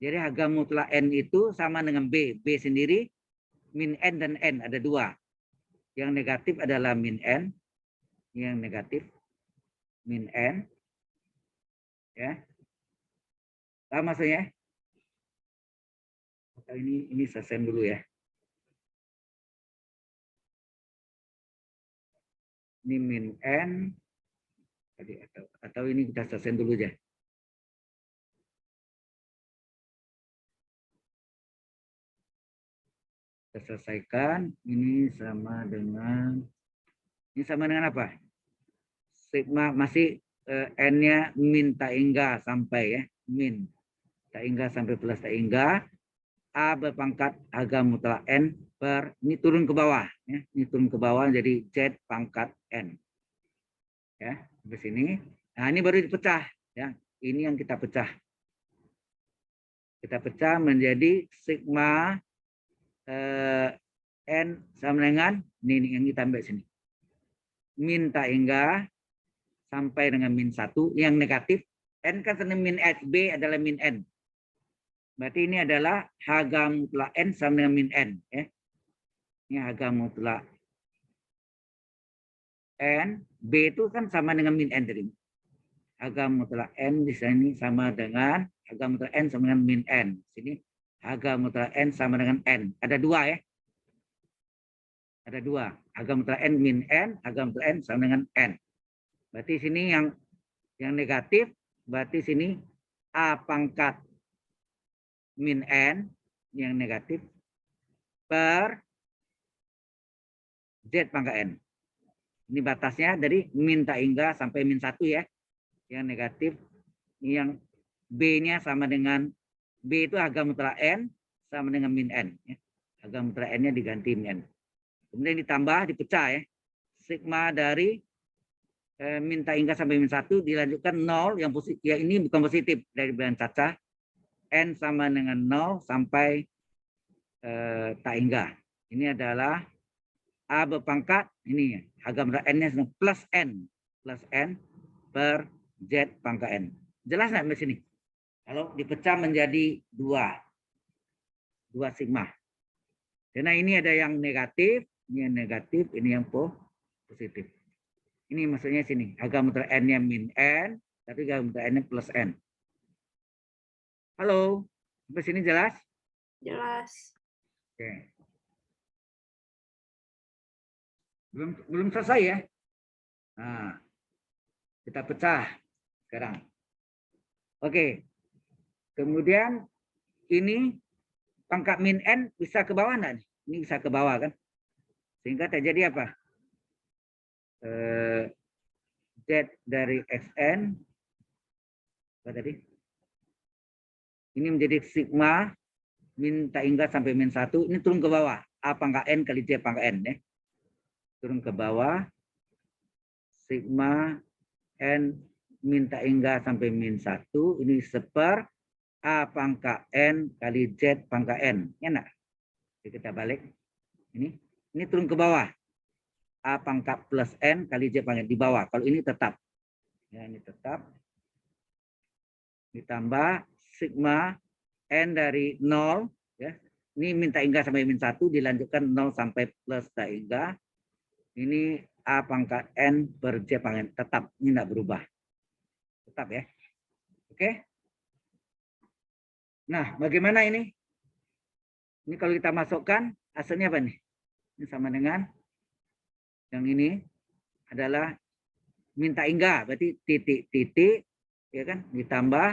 Jadi harga mutlak N itu sama dengan B. B sendiri min N dan N ada 2. Yang negatif adalah min N, yang negatif min N, ya. Paham maksudnya? Ini selesai dulu ya. Ini min N atau ini kita selesai dulu aja. Kita selesaikan. Ini sama dengan apa? Sigma masih N-nya min tak hingga sampai ya, min tak hingga sampai plus tak hingga. A berpangkat harga mutlak N per, ini turun ke bawah ya. Ini turun ke bawah jadi Z pangkat N. Ya, di sini. Nah, ini baru dipecah ya. Ini yang kita pecah. Kita pecah menjadi sigma N sama dengan ini yang kita ambil sini. Min tak hingga sampai dengan min 1 yang negatif. N kan sama min N, B adalah min N. Berarti ini adalah harga mutlak N sama dengan min N. Ya. Ini harga mutlak N. B itu kan sama dengan min N tadi. Harga mutlak N di sini sama dengan harga mutlak N sama dengan min N. Sini harga mutlak N sama dengan N. Ada 2 ya. Ada 2. Harga mutlak N min N, harga mutlak N sama dengan N. Berarti sini yang negatif, berarti sini A pangkat min N yang negatif per Z pangkat N. Ini batasnya dari min tak hingga sampai min 1 ya. Yang negatif, yang B-nya sama dengan, B itu harga mutlak N sama dengan min N. Ya. Harga mutlak N-nya diganti min N. Kemudian ditambah, dipecah ya. Sigma dari min tak hingga sampai min 1 dilanjutkan 0 yang positif. Ya, ini bukan positif dari bilangan cacah. N sama dengan 0 sampai tak hingga. Ini adalah A berpangkat, ini harga mutlak N-nya plus N per Z pangkat N. Jelas nggak di sini? Kalau dipecah menjadi 2 sigma. Karena ini ada yang negatif, ini yang negatif, ini yang positif. Ini maksudnya sini, harga mutlak N-nya min N, tapi harga mutlak N-nya plus N. Halo, sampai sini jelas? Jelas. Oke. Belum selesai ya. Nah, kita pecah sekarang. Oke. Kemudian ini pangkat min n bisa ke bawah enggak nih? Ini bisa ke bawah kan? Sehingga terjadi apa? Z dari Xn, apa tadi? Ini menjadi sigma min tak hingga sampai min 1, ini turun ke bawah. A pangkat n kali Z pangkat n ya. Turun ke bawah. Sigma n min tak hingga sampai min 1, ini seper A pangkat n kali Z pangkat n. Ya enggak? Jadi kita balik. Ini turun ke bawah. A pangkat plus n kali Z pangkat di bawah. Kalau ini tetap. Ya, ini tetap. Ditambah sigma n dari 0. Ya. Ini min tak hingga sampai min 1. Dilanjutkan 0 sampai plus tak hingga. Ini A pangkat n per Z pangkat n. Tetap. Ini tidak berubah. Tetap ya. Oke. Nah, bagaimana ini? Ini kalau kita masukkan, hasilnya apa nih? Ini sama dengan yang ini adalah min tak hingga, berarti titik-titik, ya kan? Ditambah.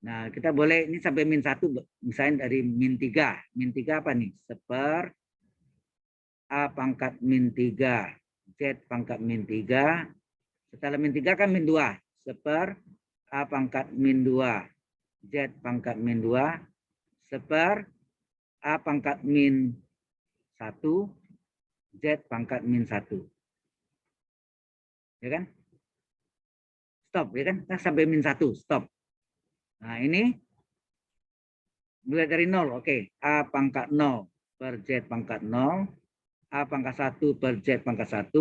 Nah, kita boleh ini sampai min 1, misalnya dari min 3. Min 3 apa nih? Seper A pangkat min 3, Z pangkat min 3. Setelah min 3 kan min 2. Seper A pangkat min 2, Z pangkat min 2. Seper A pangkat min 1, Z pangkat min 1. Ya kan? Stop, ya kan? Kita sampai min 1, stop. Nah, ini mulai dari 0. Oke, A pangkat 0 per Z pangkat 0. A pangkat 1 per Z pangkat 1.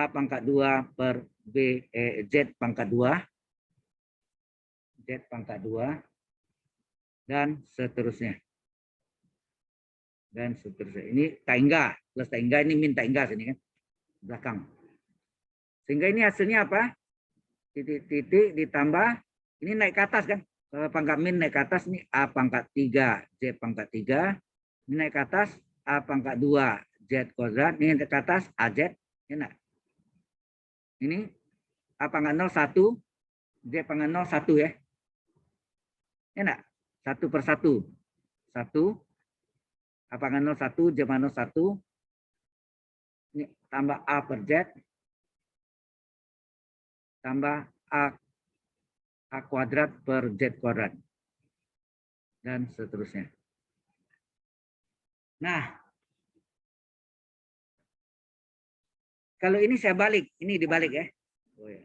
A pangkat 2 per Z pangkat 2. Z pangkat 2. Dan seterusnya. Dan seterusnya. Ini tak hingga. Plus tak hingga, ini min tak hingga sini kan. Belakang. Sehingga ini hasilnya apa? Titik-titik ditambah. Ini naik ke atas kan. Kalau pangkat min naik ke atas. Ini A pangkat 3, Z pangkat 3. Ini naik ke atas. A pangkat 2, Z kuadrat. Ini naik ke atas. AZ. Enak. Ini A pangkat 0, 1. Z pangkat 0, 1 ya. Enak. 1 per 1. 1. A pangkat 0, 1. Z pangkat 0, 1. Ini tambah A per Z. Tambah A kuadrat per Z kuadrat. Dan seterusnya. Nah. Kalau ini saya balik. Ini dibalik ya. Oh ya.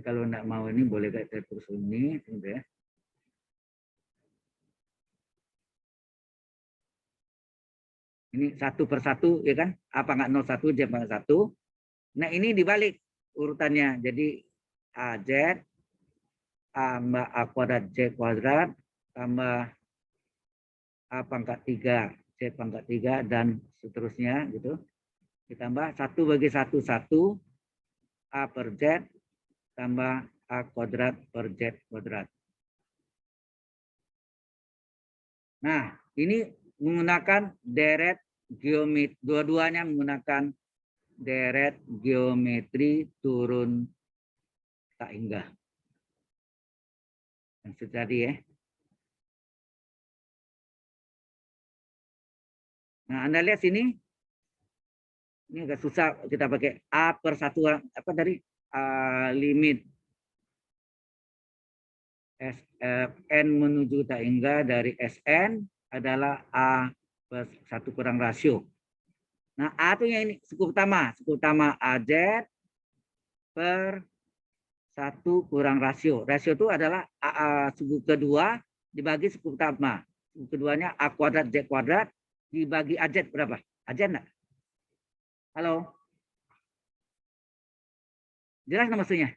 Kalau enggak mau ini boleh kita terus ini. Ya. Ini 1 per 1 ya kan. A pangkat 0, 1. Z pangkat 1. Nah ini dibalik urutannya. Jadi AZ tambah A kuadrat Z kuadrat tambah A pangkat 3 Z pangkat 3 dan seterusnya gitu. Ditambah 1 bagi 1 1 A per Z tambah A kuadrat per Z kuadrat. Nah, ini menggunakan deret geometri, dua-duanya menggunakan deret geometri turun tak hingga. Yang tadi ya. Nah, Anda lihat sini. Ini agak susah kita pakai A per 1 apa dari limit N menuju tak hingga dari Sn adalah A per 1 kurang rasio. Nah, A itu yang ini suku utama AZ per 1 kurang rasio. Rasio itu adalah suku kedua dibagi suku utama. Suku keduanya A kuadrat Z kuadrat dibagi AZ berapa? AZ enggak? Halo? Jelas nggak maksudnya?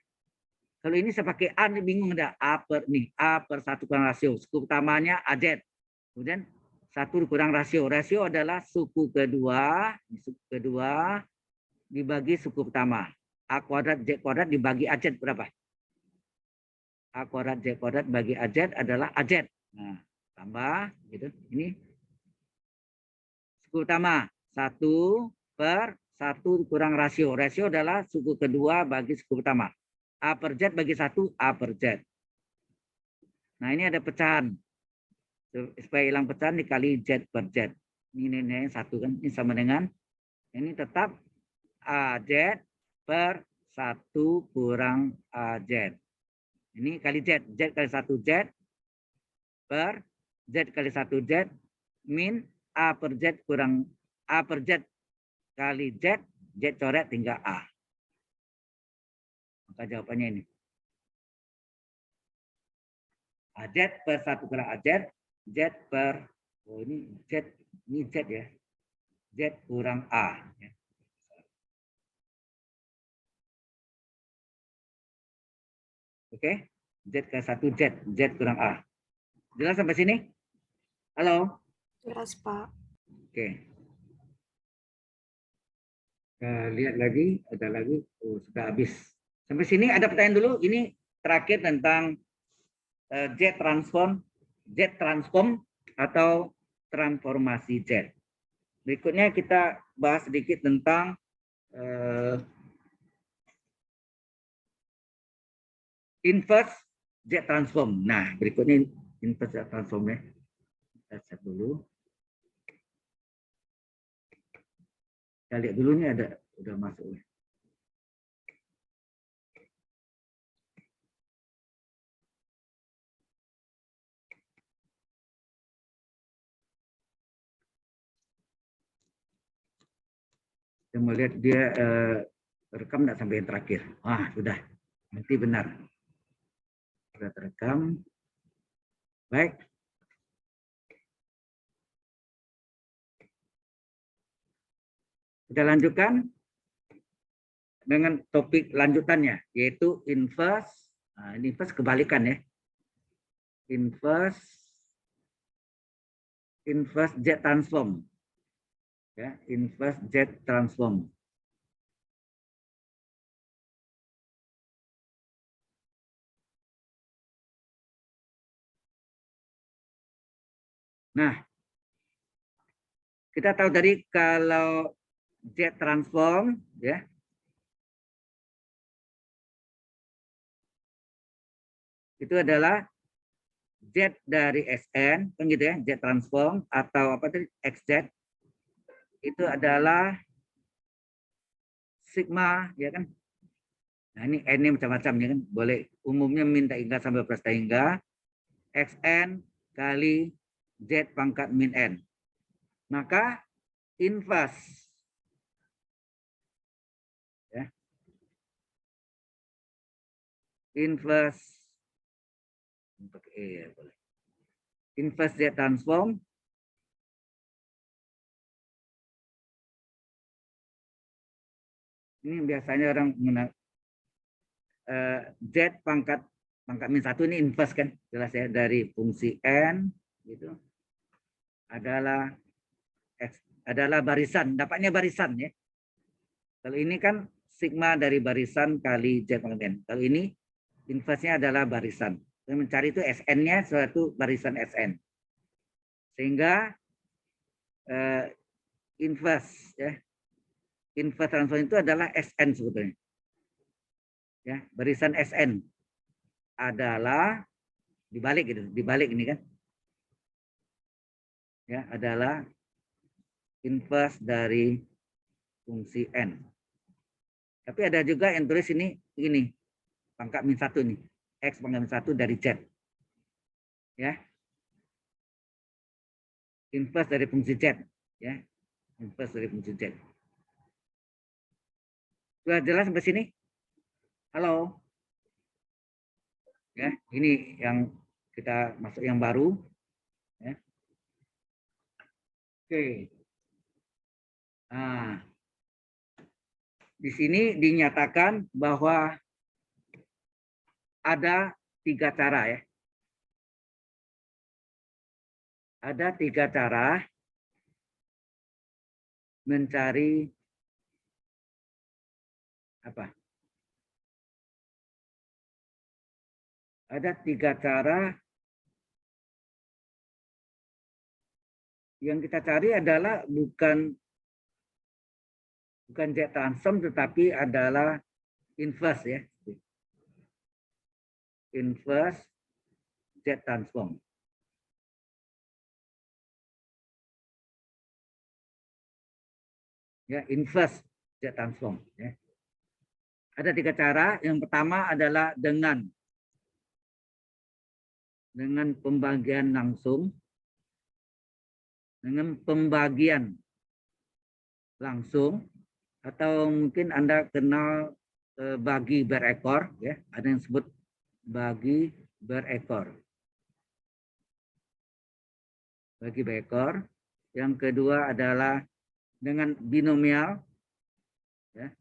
Kalau ini saya pakai A, ini bingung enggak? A per 1 kurang rasio. Suku utamanya AZ. Kemudian 1 kurang rasio. Rasio adalah suku kedua dibagi suku utama. A kuadrat Z kuadrat dibagi AZ berapa? A kuadrat Z kuadrat bagi AZ adalah AZ. Nah, tambah gitu. Ini suku utama 1 per 1 kurang rasio. Rasio adalah suku kedua bagi suku utama. A per Z bagi 1 A per Z. Nah, ini ada pecahan. Supaya hilang pecahan dikali Z per Z. Ini nilainya 1 kan. Ini sama dengan, ini tetap AZ per 1 kurang AZ. Ini kali Z. Z kali 1 Z per Z kali 1 Z min A per Z kurang A per Z kali Z. Z coret tinggal A. Maka jawabannya ini. AZ per 1 kurang AZ. Z per, oh ini Z ya. Z kurang A. Oke, Z ke 1 Z. Z kurang A. Jelas sampai sini? Halo? Jelas, Pak. Oke. Lihat lagi, ada lagi. Oh, sudah habis. Sampai sini ada pertanyaan dulu. Ini terakhir tentang Z transform atau transformasi Z. Berikutnya kita bahas sedikit tentang inverse Z transform. Nah, berikutnya inverse Z transform ya. Kita cek dulu. Kita lihat dulu nih ada udah masuk ya. Kita mau lihat dia rekam nggak sampai yang terakhir. Wah, sudah. Nanti benar. Sudah terekam. Baik. Kita lanjutkan dengan topik lanjutannya, yaitu inverse. Nah, ini inverse kebalikan ya. Inverse Z transform. Ya, inverse Z transform. Nah, kita tahu tadi kalau Z transform ya, itu adalah Z dari Sn, kan gitu ya, Z transform atau apa tadi XZ itu adalah sigma ya kan. Nah, ini n ini macam-macam ya kan. Boleh umumnya minta hingga sampai plus hingga Xn kali Z pangkat min n. Maka inverse ya. Inverse untuk E ya boleh. Inverse Z transform ini biasanya orang Z pangkat min 1 ini inverse kan, jelas ya, dari fungsi n gitu adalah X, adalah barisan, dapatnya barisan ya. Kalau ini kan sigma dari barisan kali Z pangkat n. Kalau ini inverse-nya adalah barisan. Yang mencari itu Sn-nya suatu barisan Sn. Sehingga inverse ya. Inverse transform itu adalah Sn sebetulnya. Ya, barisan Sn adalah dibalik gitu, dibalik ini kan. Ya, adalah inverse dari fungsi n. Tapi ada juga yang tulis ini pangkat min 1 nih. X pangkat min 1 dari Z. Ya. Inverse dari fungsi Z, ya. Inverse dari fungsi Z. Sudah jelas sampai sini? Halo. Ya, ini yang kita masuk yang baru. Ya. Oke. Nah, di sini dinyatakan bahwa ada 3 cara ya. Ada 3 cara mencari apa? Ada 3 cara yang kita cari adalah bukan Z transform tetapi adalah inverse ya. Inverse jet transform. Ya, inverse jet transform. Ya. Ada 3 cara. Yang pertama adalah dengan pembagian langsung, dengan pembagian langsung, atau mungkin Anda kenal bagi berekor, ya. Ada yang sebut bagi berekor. Bagi berekor. Yang kedua adalah dengan binomial, ya.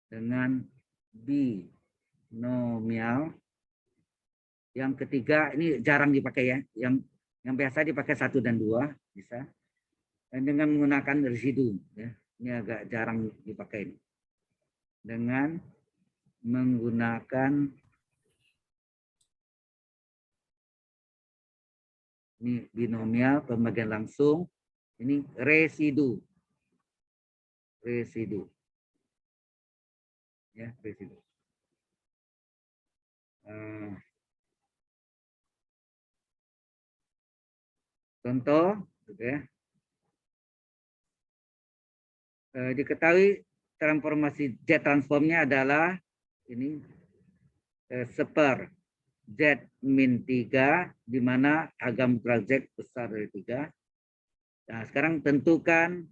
Dengan binomial. Yang ketiga ini jarang dipakai, ya. Yang biasa dipakai 1 dan 2 bisa. Dan dengan menggunakan residu, ya. Ini agak jarang dipakai. Dengan menggunakan ini binomial, pembagian langsung, ini residu. Residu. Ya, residu. Contoh, gitu ya. Diketahui transformasi jet transformnya adalah ini seper Z min 3, di mana harga mutlak Z besar dari 3. Nah, sekarang tentukan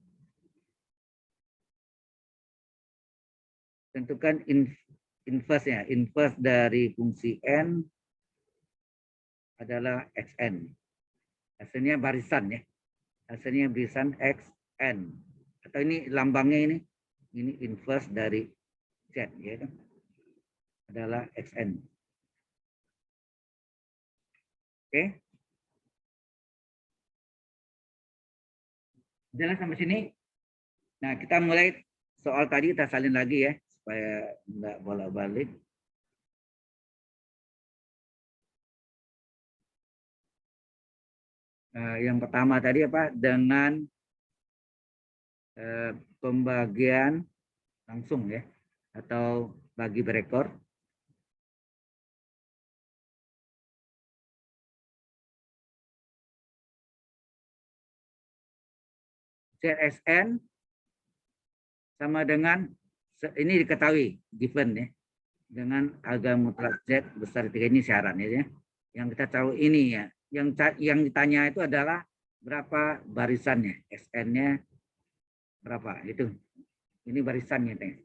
inverse-nya. Inverse dari fungsi N adalah Xn. Hasilnya barisan, ya. Hasilnya barisan Xn. Atau ini lambangnya ini inverse dari Z, ya kan? Adalah Xn. Oke. Jelas sampai sini? Nah, kita mulai soal tadi, kita salin lagi, ya, supaya enggak bolak-balik. Yang pertama tadi apa? Dengan pembagian langsung, ya, atau bagi berekor. ZSN sama dengan, ini diketahui, given, ya, dengan harga mutlak Z besar 3, ini syaratnya, ya. Yang kita tahu ini, ya, yang ditanya itu adalah berapa barisannya, SN-nya berapa, itu. Ini barisannya, ya.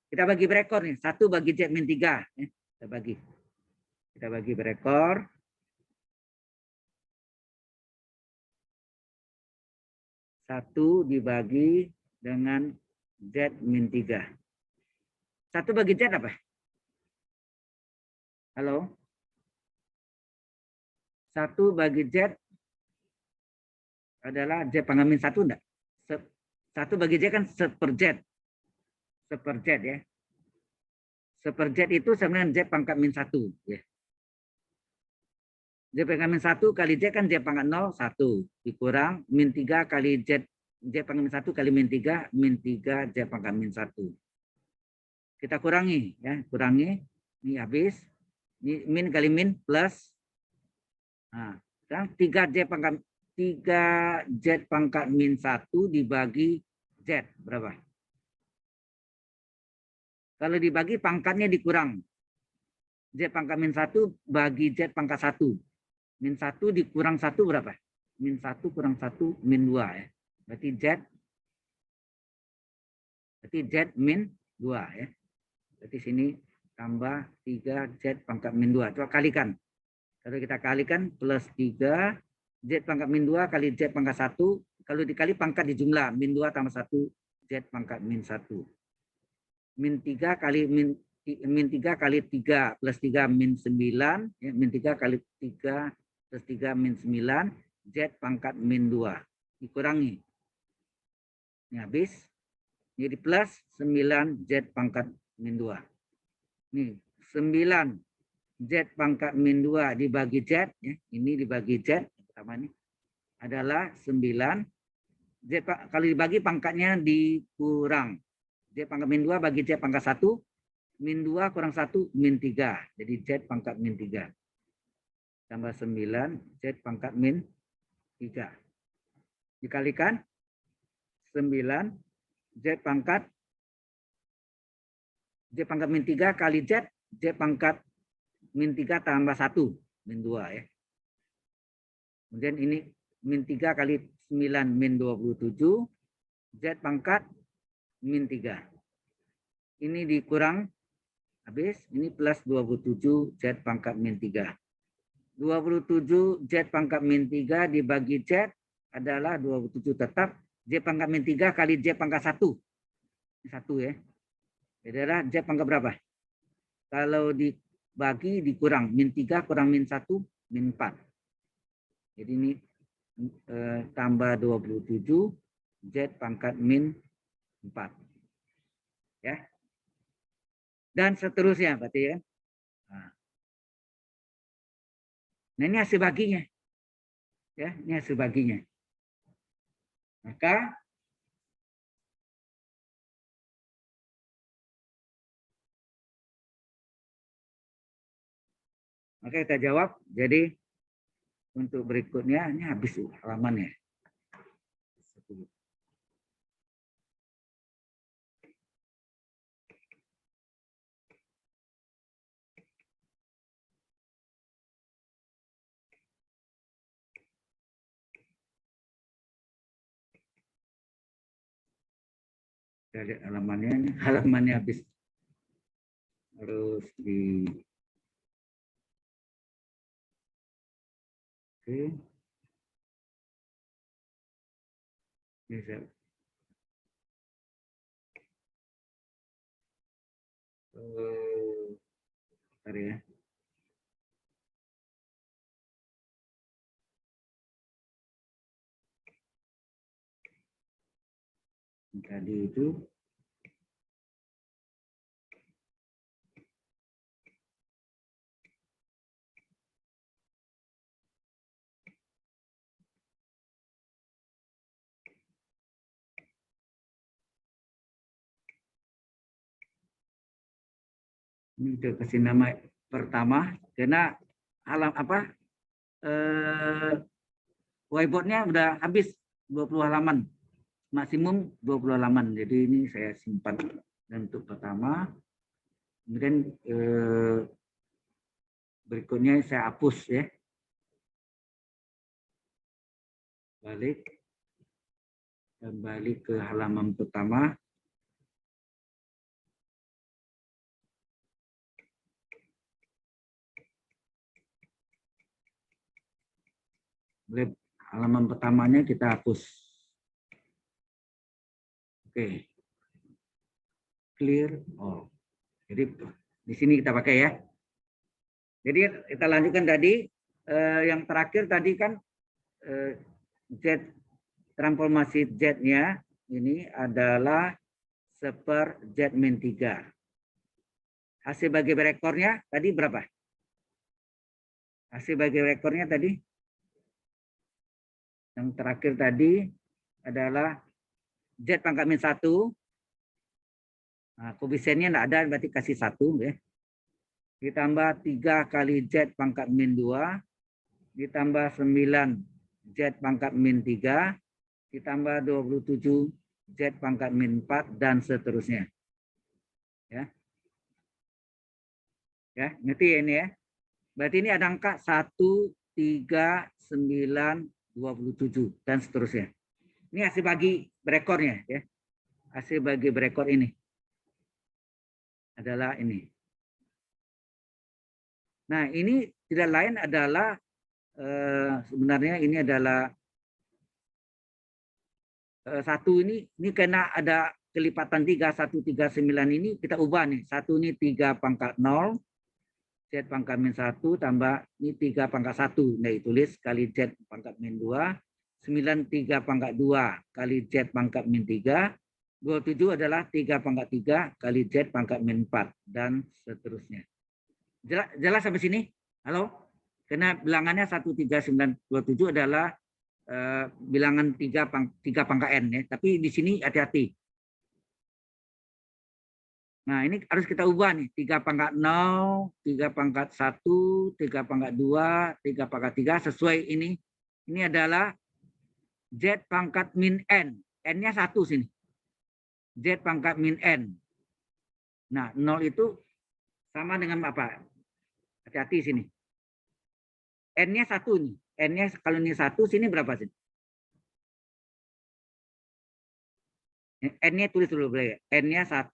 Kita bagi berekor nih, 1 bagi Z min 3, ya. Kita bagi berekor. Satu dibagi dengan Z min 3. 1 bagi Z apa? Halo? 1 bagi Z adalah Z pangkat min 1 enggak? 1 bagi Z kan seper Z. Seper Z, ya. Seper Z itu sama dengan Z pangkat min 1. Ya. Z pangkat min 1 kali Z kan Z pangkat 0, 1. Dikurang min 3 kali Z pangkat min 1 kali min 3 Z pangkat min 1. Kita kurangi, ya, kurangi. Ini habis. Ini min kali min plus. Nah, sekarang 3Z pangkat min 1 dibagi Z berapa? Kalau dibagi pangkatnya dikurang. Z pangkat min 1 bagi Z pangkat 1. Min 1 dikurang 1 berapa? Min 1 kurang 1 min 2, ya. Berarti Z min 2, ya. Berarti sini tambah 3Z pangkat min 2. Coba kalikan. Kalau kita kalikan plus 3 Z pangkat min 2 kali Z pangkat 1. Kalau dikali pangkat di jumlah. Min 2 tambah 1 Z pangkat min 1. Min 3 kali min 3 kali 3 plus 3 min 9. Ya, min 3 kali 3 plus 3 min 9. Z pangkat min 2. Dikurangi. Ini habis. Jadi plus 9 Z pangkat min 2. Nih 9 Z pangkat min 2 dibagi Z, ya, ini dibagi Z pertama ini adalah 9 Z, kalau dibagi pangkatnya dikurang. Z pangkat min 2 bagi Z pangkat 1, min 2 kurang 1 min 3. Jadi Z pangkat min 3. tambah 9 Z pangkat min 3. Dikalikan 9 Z pangkat min 3 kali Z pangkat min 3 tambah 1 min 2 ya. Kemudian ini min 3 kali 9 min 27 Z pangkat min 3. Ini dikurang habis, ini plus 27 Z pangkat min 3. 27 Z pangkat min 3 dibagi Z adalah 27 tetap. Z pangkat min 3 kali Z pangkat 1. Ini 1 ya. Jadi adalah Z pangkat berapa? Kalau dibagi dikurang. Min 3 kurang min 1, min 4. Jadi ini tambah 27 Z pangkat min 4. Ya. Dan seterusnya berarti ya. Nah ini hasil baginya. Ya, ini hasil baginya. Maka kita jawab. Jadi untuk berikutnya ini habis halamannya. Kita lihat halamannya habis. Harus di oke. Bisa. Bentar ya. Tadi itu ini udah kasih nama pertama karena whiteboardnya udah habis 20 halaman, maksimum 20 halaman. Jadi ini saya simpan untuk pertama. Kemudian berikutnya saya hapus ya. Kembali ke halaman pertama. Halaman pertamanya kita hapus. Oke. Clear all. Jadi di sini kita pakai ya. Jadi kita lanjutkan tadi yang terakhir tadi kan Z transformasi Z-nya ini adalah seper Z min 3. Hasil bagi berekornya tadi berapa? Hasil bagi berekornya tadi yang terakhir tadi adalah Z pangkat min 1. Nah, koefisiennya tidak ada, berarti kasih 1 ya. Ditambah 3 kali Z pangkat min 2. Ditambah 9 Z pangkat min 3. Ditambah 27 Z pangkat min 4 dan seterusnya. Ya. Ya, ngerti ya ini ya. Berarti ini ada angka 1, 3, 9, 27 dan seterusnya. Ini hasil bagi berekornya ya. Hasil bagi berekor ini adalah ini. Nah, ini tidak lain adalah sebenarnya ini adalah satu ini karena ada kelipatan 3, 1, 3, 9 ini kita ubah nih. Satu ini 3 pangkat 0. Z pangkat min 1 tambah ini 3 pangkat 1. Nah, ditulis kali Z pangkat min 2. 9 3 pangkat 2 kali Z pangkat min 3. 27 adalah 3 pangkat 3 kali Z pangkat min 4 dan seterusnya. Jelas sampai sini? Halo? Karena bilangannya 1, 3, 9, 27 adalah bilangan 3 pangkat N ya. Tapi di sini hati-hati. Nah, ini harus kita ubah nih. 3 pangkat 0, 3 pangkat 1, 3 pangkat 2, 3 pangkat 3 sesuai ini. Ini adalah Z pangkat min N. N-nya 1 sini. Z pangkat min N. Nah, 0 itu sama dengan apa? Hati-hati sini. N-nya 1 nih. N-nya kalau ini 1, sini berapa sih? N-nya tulis dulu boleh. N-nya 1.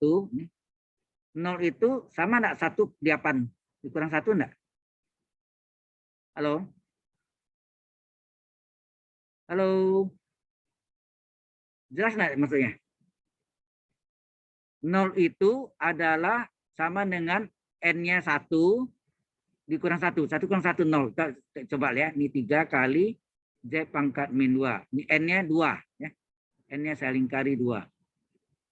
0 itu sama enggak 1 8? Dikurang 1 enggak? Halo? Halo? Jelas enggak maksudnya? 0 itu adalah sama dengan N-nya 1 dikurang 1. 1 kurang 1, 0. Coba lihat. Ini 3 kali Z pangkat min 2. Ini N-nya 2. Ya. N-nya saya lingkari 2.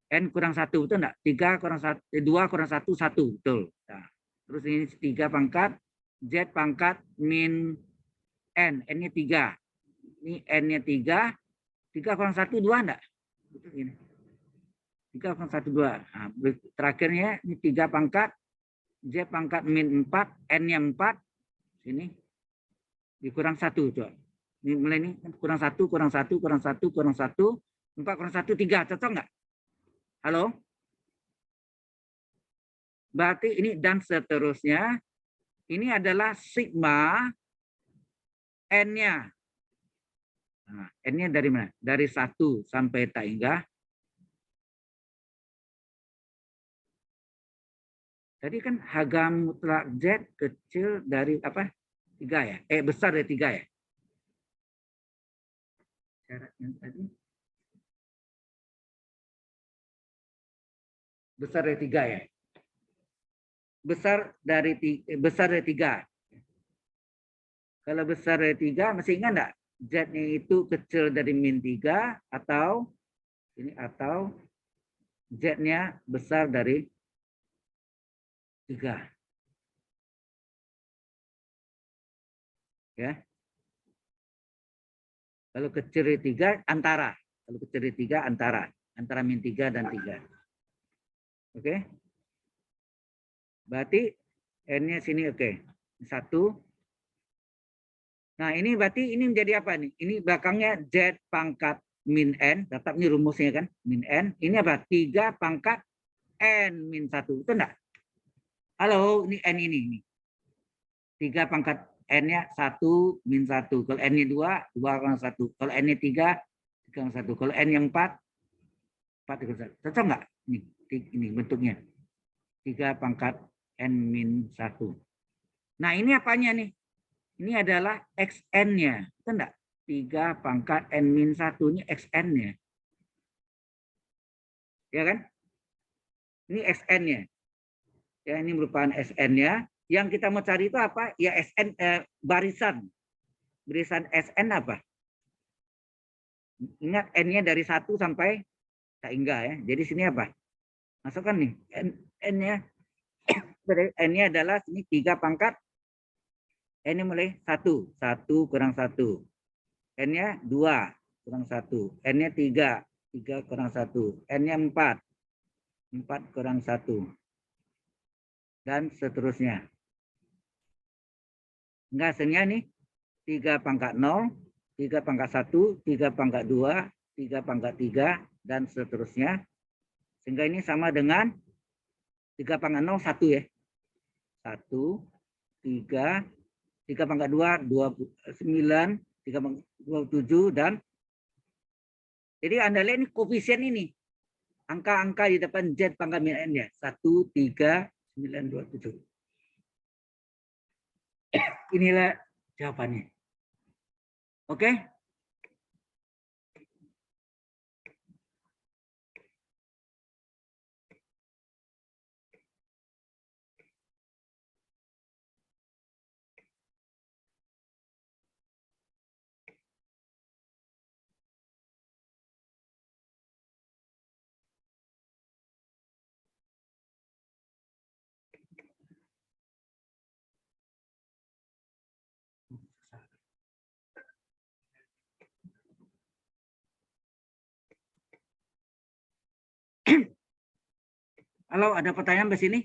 N kurang 1, betul enggak? 3 kurang 1, 2 kurang 1, 1. Betul. Nah, terus ini 3 pangkat Z pangkat min N. N-nya 3. Ini N-nya 3. 3 kurang 1, 2 enggak? Betul ini. 3 kurang 1, 2. Nah, terakhirnya ini 3 pangkat Z pangkat min 4. N-nya 4. Sini. Dikurang 1. Coba. Ini mulai ini. Kurang 1, kurang 1, kurang 1, kurang 1. 4 kurang 1, 3. Cocok enggak? Halo? Berarti ini dan seterusnya. Ini adalah sigma N-nya. Nah, N-nya dari mana? Dari 1 sampai tak hingga. Tadi kan harga mutlak Z kecil dari apa? 3 ya? Besar dari 3 ya? Syarat yang tadi. Besar dari 3 ya? Besar dari 3. Kalau besar dari 3, masih ingat enggak? Z-nya itu kecil dari min 3 atau ini atau Z-nya besar dari 3. Ya. Kalau kecil dari 3 antara. Kalau kecil dari 3 antara min 3 dan 3. Oke. Berarti N-nya sini oke. 1. Nah, ini berarti ini menjadi apa nih? Ini belakangnya Z pangkat min N. Tetap ini rumusnya kan. Min N. Ini apa? 3 pangkat N min 1. Itu enggak? Halo, ini N ini. 3 pangkat N-nya 1 min 1. Kalau N-nya 2, 2 kurang 1. Kalau N-nya 3, 3 kurang 1. Kalau N-nya 4, 4 kurang 1. Cocok enggak? Ini bentuknya. 3 pangkat N min 1. Nah, ini apanya nih? Ini adalah XN-nya. Itu enggak? 3 pangkat N min 1. Ini XN-nya. Ya kan? Ini XN-nya. Ya, ini merupakan SN-nya. Yang kita mau cari itu apa? Ya SN barisan. Barisan SN apa? Ingat N-nya dari 1 sampai tak hingga ya. Jadi sini apa? Masukkan nih N-nya. N-nya adalah ini 3 pangkat. N-nya mulai 1. 1 kurang 1. N-nya 2 kurang 1. N-nya 3. 3 kurang 1. N-nya 4. 4 kurang 1. Dan seterusnya. Enggak, hasilnya nih 3 pangkat 0, 3 pangkat 1, 3 pangkat 2, 3 pangkat 3, dan seterusnya. Sehingga ini sama dengan 3 pangkat 0, 1 ya. 1, 3, 3 pangkat 2, 29, 3 pangkat 27, dan jadi Anda lihat ini koefisien ini. Angka-angka di depan Z pangkat min N ya. 1, 3, 9, 27. Inilah jawabannya. Oke? Halo, ada pertanyaan di sini?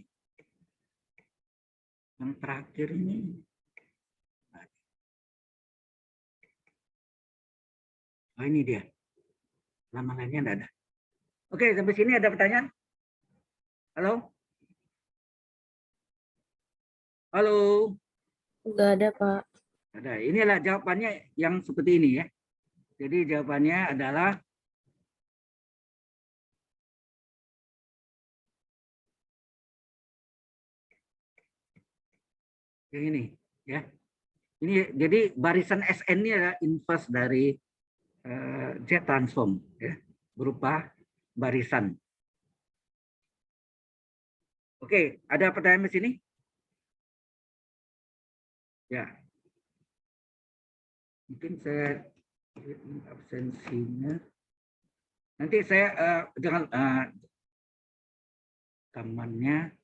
Yang terakhir ini. Oh, ini dia. Nama lainnya enggak ada. Oke, sampai sini ada pertanyaan? Halo? Halo? Enggak ada, Pak. Ada. Inilah jawabannya yang seperti ini ya. Jadi jawabannya adalah yang ini ya. Ini jadi barisan SN ini adalah inverse dari Z transform ya, berupa barisan. Oke, ada pertanyaan di sini? Ya. Mungkin saya absensinya. Nanti saya dengan temannya